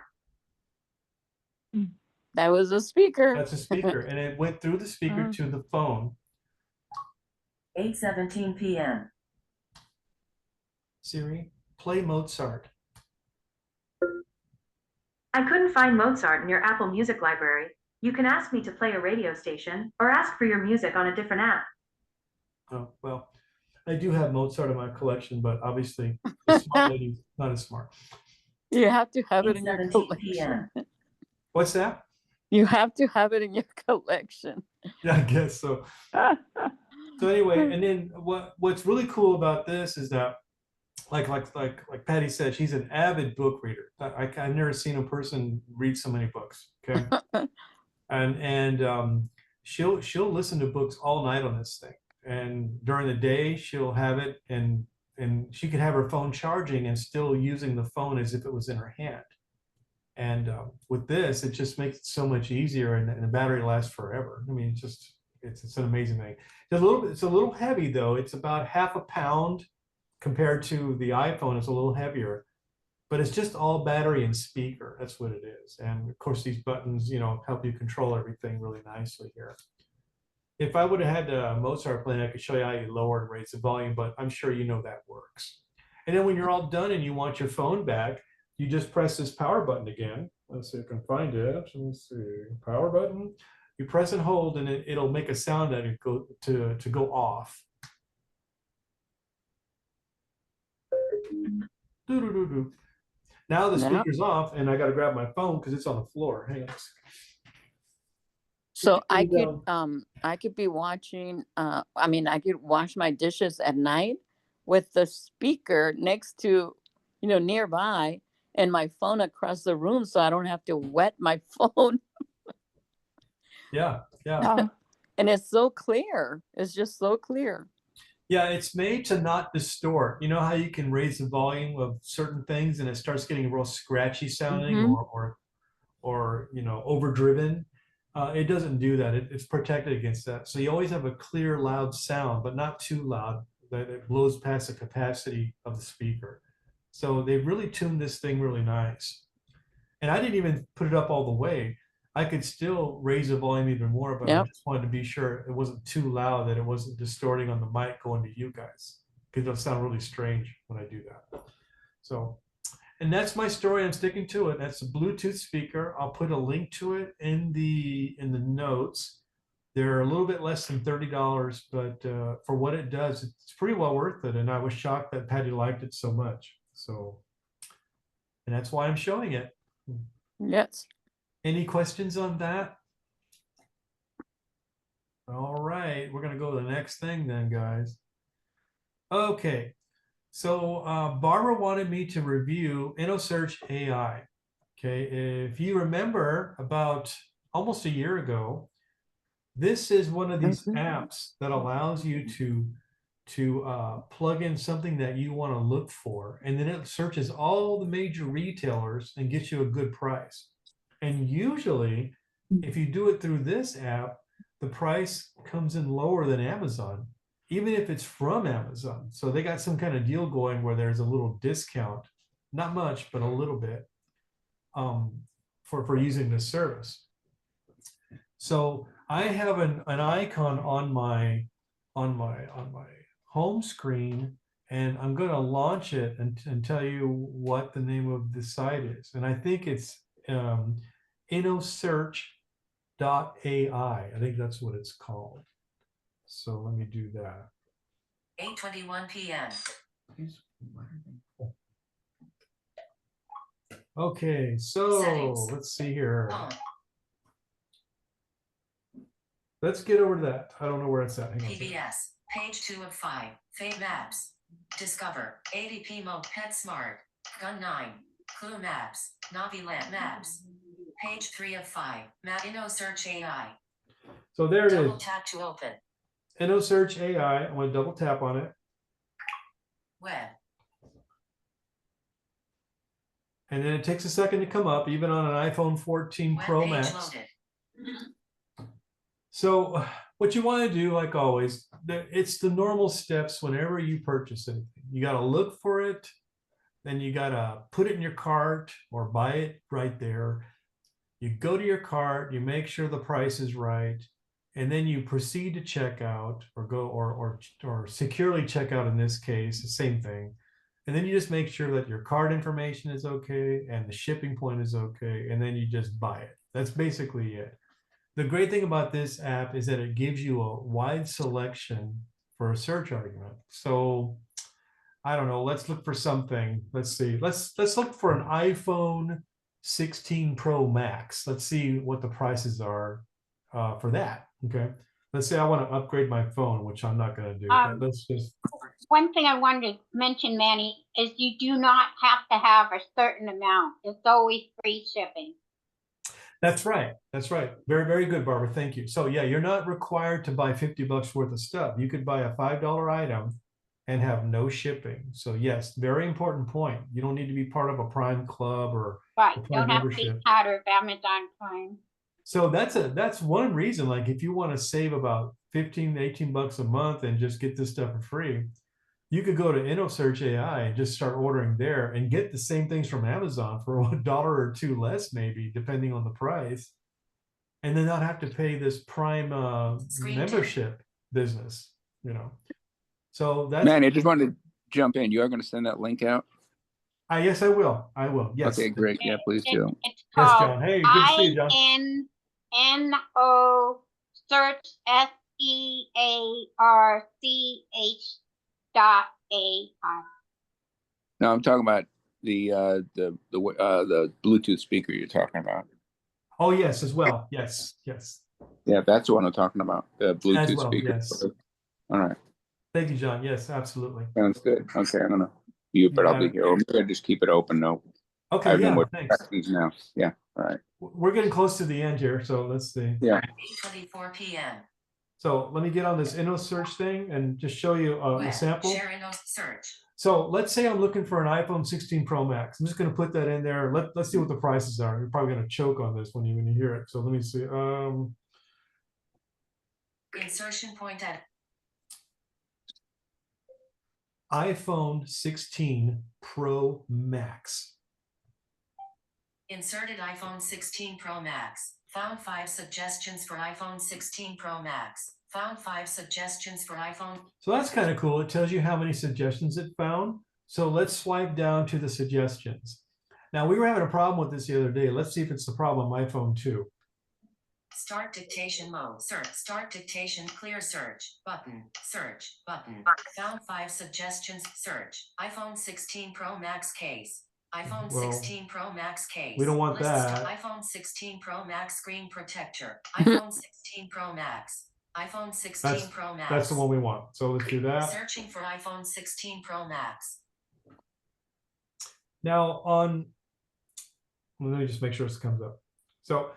That was a speaker. That's a speaker, and it went through the speaker to the phone. 8:17 p.m. Siri, play Mozart. I couldn't find Mozart in your Apple Music library. You can ask me to play a radio station or ask for your music on a different app. Oh, well, I do have Mozart in my collection, but obviously the smart lady's not as smart. You have to have it in your 8:17 collection. p.m. What's that? You have to have it in your collection. Yeah, I guess so. So anyway, and then what's really cool about this is that, like Patty said, she's an avid book reader. I've never seen a person read so many books. Okay, and she'll listen to books all night on this thing, and during the day she'll have it, and she could have her phone charging and still using the phone as if it was in her hand. And with this, it just makes it so much easier, and the battery lasts forever. I mean, it's an amazing thing. It's a little heavy though. It's about half a pound compared to the iPhone. It's a little heavier, but it's just all battery and speaker. That's what it is. And of course, these buttons, help you control everything really nicely here. if I would have had a Mozart playing, I could show you how you lower and raise the volume, but I'm sure you know that works. And then when you're all done and you want your phone back, you just press this power button again. Let's see if I can find it. Let's see, power button. You press and hold, and it'll make a sound and it go to go off. Doo-doo-doo-doo. Now the speaker's off, and I got to grab my phone because it's on the floor. Hang on. So I could be watching, I mean, I could wash my dishes at night with the speaker next to, nearby, and my phone across the room, so I don't have to wet my phone. Yeah. And it's so clear. It's just so clear. Yeah, it's made to not distort. You know how you can raise the volume of certain things and it starts getting real scratchy sounding or overdriven. It doesn't do that. It's protected against that. So you always have a clear, loud sound, but not too loud that it blows past the capacity of the speaker. So they've really tuned this thing really nice. And I didn't even put it up all the way. I could still raise the volume even more, but I just wanted to be sure it wasn't too loud, that it wasn't distorting on the mic going to you guys, because it'll sound really strange when I do that. So, and that's my story. I'm sticking to it. That's a Bluetooth speaker. I'll put a link to it in the notes. They're a little bit less than $30, but for what it does, it's pretty well worth it. And I was shocked that Patty liked it so much. So, and that's why I'm showing it. Yes. Any questions on that? All right, we're going to go to the next thing then, guys. Okay, so Barbara wanted me to review InnoSearch AI. Okay, if you remember, about almost a year ago, this is one of these apps that allows you to plug in something that you want to look for, and then it searches all the major retailers and gets you a good price. And usually, if you do it through this app, the price comes in lower than Amazon, even if it's from Amazon. So they got some kind of deal going where there's a little discount, not much, but a little bit, for using this service. So I have an icon on my home screen, and I'm going to launch it and tell you what the name of the site is. And I think it's InnoSearch.ai. I think that's what it's called. So let me do that. 8:21 p.m. Okay, so Settings. let's see here. Home. Let's get over to that. I don't know where it's at. Hang on a second. PBS. Page 2 of 5. Fave Maps. Discover. ADP Mode Pet Smart. Gun 9. Clue Maps. Naviland Maps. Page 3 of 5. InnoSearch AI. So there it is. Double tap to open. InnoSearch AI. I'm going to double tap on it. Web. And then it takes a second to come up, even on an iPhone 14 Web Pro page Max. loaded. So what you want to do, like always, it's the normal steps whenever you purchase anything. You got to look for it, then you got to put it in your cart or buy it right there. You go to your cart, you make sure the price is right, and then you proceed to checkout or go or securely check out in this case, the same thing. And then you just make sure that your card information is okay and the shipping point is okay, and then you just buy it. That's basically it. The great thing about this app is that it gives you a wide selection for a search argument. So I don't know, let's look for something. Let's see, let's look for an iPhone 16 Pro Max. Let's see what the prices are for that. Okay, let's say I want to upgrade my phone, which I'm not going to do. But let's just. One thing I wanted to mention, Manny, is you do not have to have a certain amount. It's always free shipping. That's right. That's right. Very, very good, Barbara. Thank you. So yeah, you're not required to buy $50 worth of stuff. You could buy a $5 item and have no shipping. So yes, very important point. You don't need to be part of a Prime Club or Right. a You Prime don't have to membership. be part of Amazon Prime. So that's one reason. Like if you want to save about 15 to 18 bucks a month and just get this stuff for free, you could go to InnoSearch AI and just start ordering there and get the same things from Amazon for $1 or $2 less, maybe, depending on the price. and then not have to pay this Prime Screen membership business, you know. So that's Manny, I just wanted to jump in. You are going to send that link out? yes, I will. I will. Yes. Okay, great. Yeah, please do. It's Yes, called John. Hey, good to see you, John. INNO search SEARCH.AI. No, I'm talking about the Bluetooth speaker you're talking about. Oh, yes, as well. Yes, yes. Yeah, that's the one I'm talking about. The Bluetooth As well, speaker. yes. All right. Thank you, John. Yes, absolutely. Sounds good. Okay, I don't know. You probably Yeah. here. Or maybe I just keep it open. No. I Okay, have no yeah, more thanks. questions now. Yeah. All right. We're getting close to the end here, so let's see. Yeah. 8:24 p.m. So let me get on this InnoSearch thing and just show you a Web, sample. share search. So let's say I'm looking for an iPhone 16 Pro Max. I'm just going to put that in there. Let's see what the prices are. You're probably going to choke on this when you hear it. So let me see. Insertion point at iPhone 16 Pro Max. inserted iPhone 16 Pro Max. Found 5 suggestions for iPhone 16 Pro Max. Found 5 suggestions for iPhone. So that's kind of cool. It tells you how many suggestions it found. So let's swipe down to the suggestions. Now we were having a problem with this the other day. Let's see if it's the problem on my phone too. Start dictation mode. Search. Start dictation. Clear search. Button. Search. Button. Found 5 suggestions. Search. iPhone 16 Pro Max case. iPhone Well, 16 Pro Max case. we don't want Lists that. iPhone 16 Pro Max screen protector. iPhone 16 Pro Max. iPhone 16 Pro Max. That's the one we want. So let's do that. Searching for iPhone 16 Pro Max. Now on, let me just make sure this comes up. So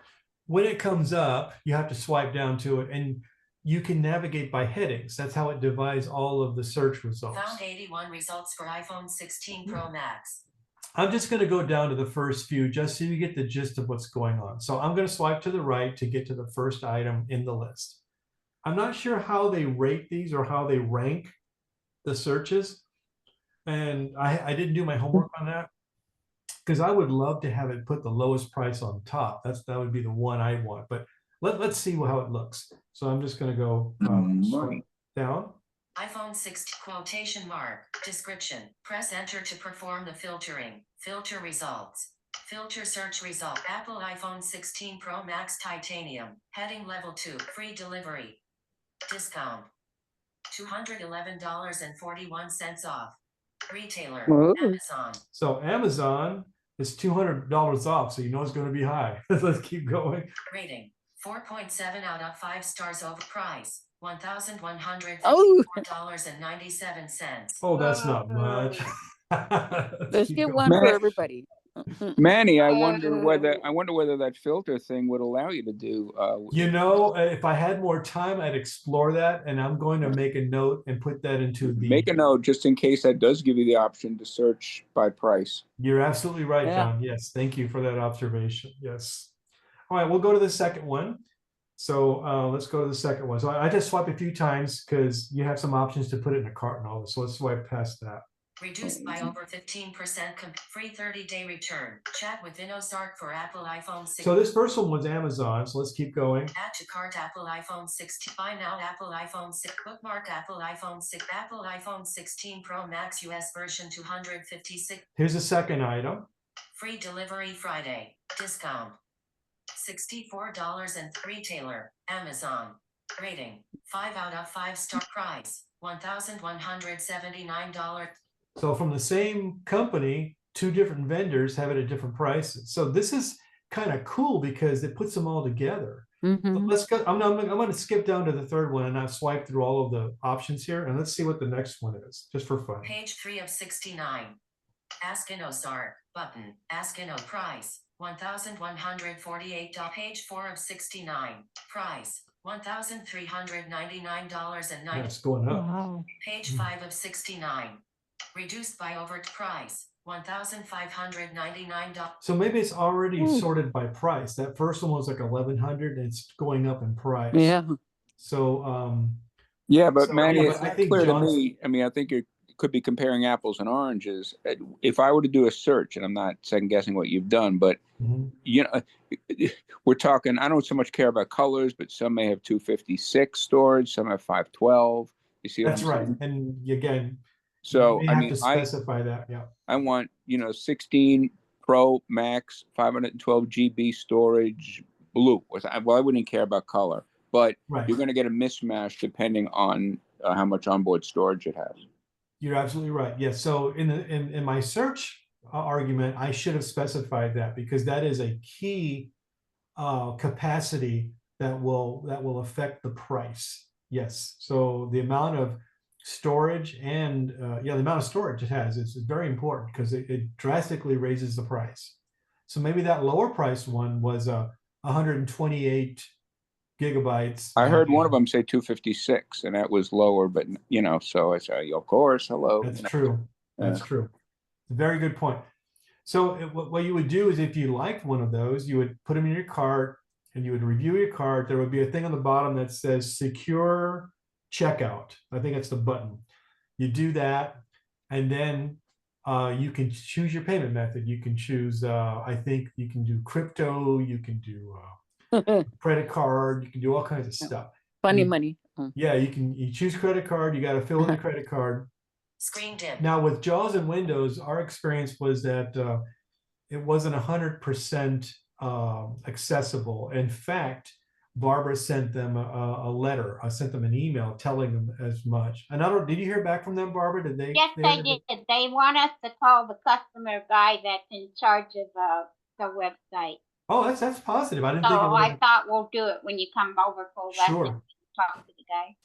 when it comes up, you have to swipe down to it and you can navigate by headings. That's how it divides all of the search results. Found 81 results for iPhone 16 Pro Max. I'm just going to go down to the first few just so you get the gist of what's going on. So I'm going to swipe to the right to get to the first item in the list. I'm not sure how they rate these or how they rank the searches. And I didn't do my homework on that because I would love to have it put the lowest price on top. That would be the one I want. But let's see how it looks. So I'm just going to go swipe down. iPhone 16 quotation mark description. Press enter to perform the filtering. Filter results. Filter search result. Apple iPhone 16 Pro Max Titanium. Heading level 2. Free delivery. Discount. $211.41 off. Retailer. Ooh. Amazon. So Amazon is $200 off. So you know it's going to be high. Let's keep going. Rating. 4.7 out of 5 stars over price. $1,154.97. Oh, that's not much. Let's Keep get going. one for everybody. Manny, I wonder whether that filter thing would allow you to do. You know, if I had more time, I'd explore that, and I'm going to make a note and put that into the. Make a note just in case that does give you the option to search by price. You're absolutely right, Yeah. John. Yes, thank you for that observation. Yes. All right, we'll go to the second one. So let's go to the second one. So I just swipe a few times because you have some options to put it in a cart and all this. So let's swipe past that. Reduced by over 15%. Free 30-day return. Chat with InnoSark for Apple iPhone 16. So this first one was Amazon. So let's keep going. Add to cart Apple iPhone 16. Buy now Apple iPhone 6. Bookmark Apple iPhone 6. Apple iPhone 16 Pro Max US version 256. Here's the second item. Free delivery Friday. Discount. $64 and retailer. Amazon. Rating. 5 out of 5 star. Price. $1,179. So from the same company, two different vendors have it at different prices. So this is kind of cool because it puts them all together. Mhm. Let's go. I'm going to skip down to the third one and I've swiped through all of the options here. And let's see what the next one is, just for fun. Page 3 of 69. Ask InnoSark. Button. Ask Inno. Price. $1,148. Page 4 of 69. Price. $1,399.90. Yeah, it's going up. Wow. Page 5 of 69. Reduced by overt price. $1,599. So maybe it's already Ooh. sorted by price. That first one was like 1,100 and it's going up in price. Yeah. So Yeah, but So, Manny, yeah, it's but I not think clear to John's- me. I mean, I think you're could be comparing apples and oranges. If I were to do a search, and I'm not second guessing what you've done, but Mhm. you know, we're talking, I don't so much care about colors, but some may have 256 storage, some have 512. You see what That's I'm right. saying? And again, So, you I have mean, to specify that. Yeah. I want, 16 Pro Max, 512 GB storage, blue. Well, I wouldn't care about color, but Right. you're going to get a mismatch depending on how much onboard storage it has. You're absolutely right. Yes. So in my search argument, I should have specified that because that is a key capacity that will affect the price. Yes. So the amount of storage and the amount of storage it has is very important because it drastically raises the price. So maybe that lower price one was 128 gigabytes. I heard one of them say 256, and that was lower, but so I say, of course, hello. That's true. That's true. Very good point. So what you would do is if you liked one of those, you would put them in your cart and you would review your cart. There would be a thing on the bottom that says secure checkout. I think that's the button. You do that, and then you can choose your payment method. You can choose, I think you can do crypto, you can do credit card, you can do all kinds of stuff. Funny money. Yeah, you choose credit card, you got to fill in the credit card. Screen dim. Now with JAWS and Windows, our experience was that it wasn't 100% accessible. In fact, Barbara sent them a letter. I sent them an email telling them as much. And did you hear back from them, Barbara? Did they? Yes, they did. They want us to call the customer guy that's in charge of the website. Oh, that's positive. I didn't So think it I would. thought we'll do it when you come over for lesson. Sure. Talk to the guy.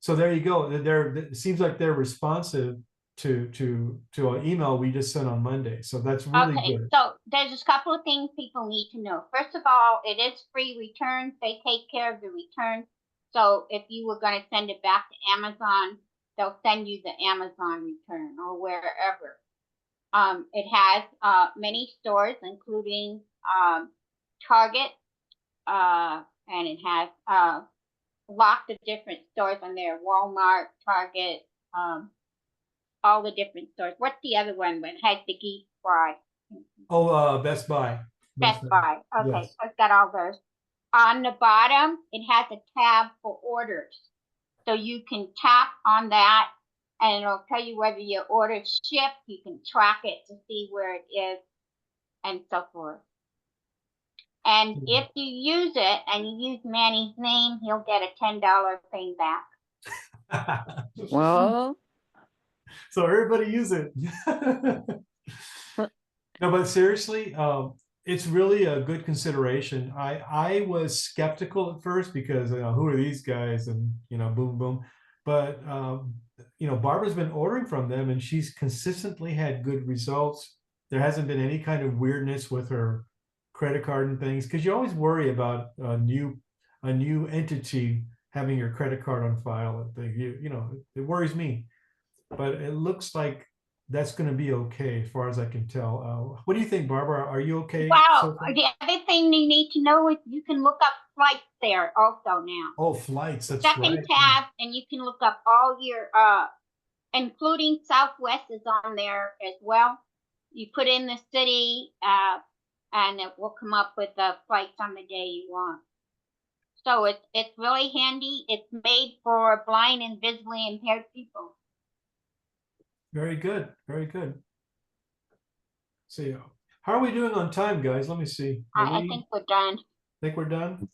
So there you go. It seems like they're responsive to an email we just sent on Monday. So that's really good. So there's a couple of things people need to know. First of all, it is free returns. They take care of the returns. So if you were going to send it back to Amazon, they'll send you the Amazon return or wherever. It has many stores, including Target, and it has lots of different stores on there. Walmart, Target, all the different stores. What's the other one that has the geese fry? Oh, Best Buy. Best Buy. Okay, Yes. so it's got all those. On the bottom, it has a tab for orders. So you can tap on that and it'll tell you whether your order's shipped. You can track it to see where it is and so forth. And if you use it and you use Manny's name, he'll get a $10 thing back. Well, So everybody use it. No, but seriously, it's really a good consideration. I was skeptical at first because who are these guys and boom boom, but Barbara's been ordering from them and she's consistently had good results. There hasn't been any kind of weirdness with her credit card and things because you always worry about a new entity having your credit card on file. It worries me, but it looks like that's going to be okay as far as I can tell. What do you think, Barbara? Are you okay? Well, the other thing you need to know is you can look up flights there also now. Oh, flights. That's Second right. tab, and you can look up all your, including Southwest is on there as well. You put in the city, and it will come up with the flights on the day you want. So it's really handy. It's made for blind and visually impaired people. Very good. Very good. See, how are we doing on time, guys? Let me see. I think we're done. Think we're done?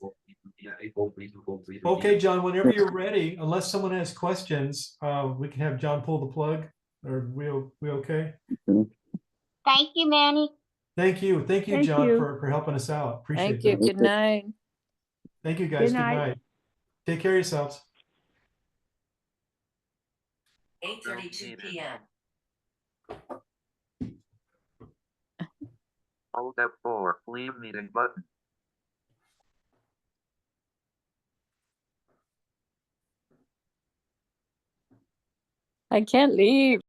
Okay, John, whenever you're ready, unless someone has questions, we can have John pull the plug. Are we okay? Thank you, Manny. Thank you. Thank you, Thank John, you. for helping us out. Appreciate thank you. that. Good night. Thank you, guys. Good Good night. night. Take care of yourselves. 8:32 p.m. Hold F4, leave meeting button. I can't leave.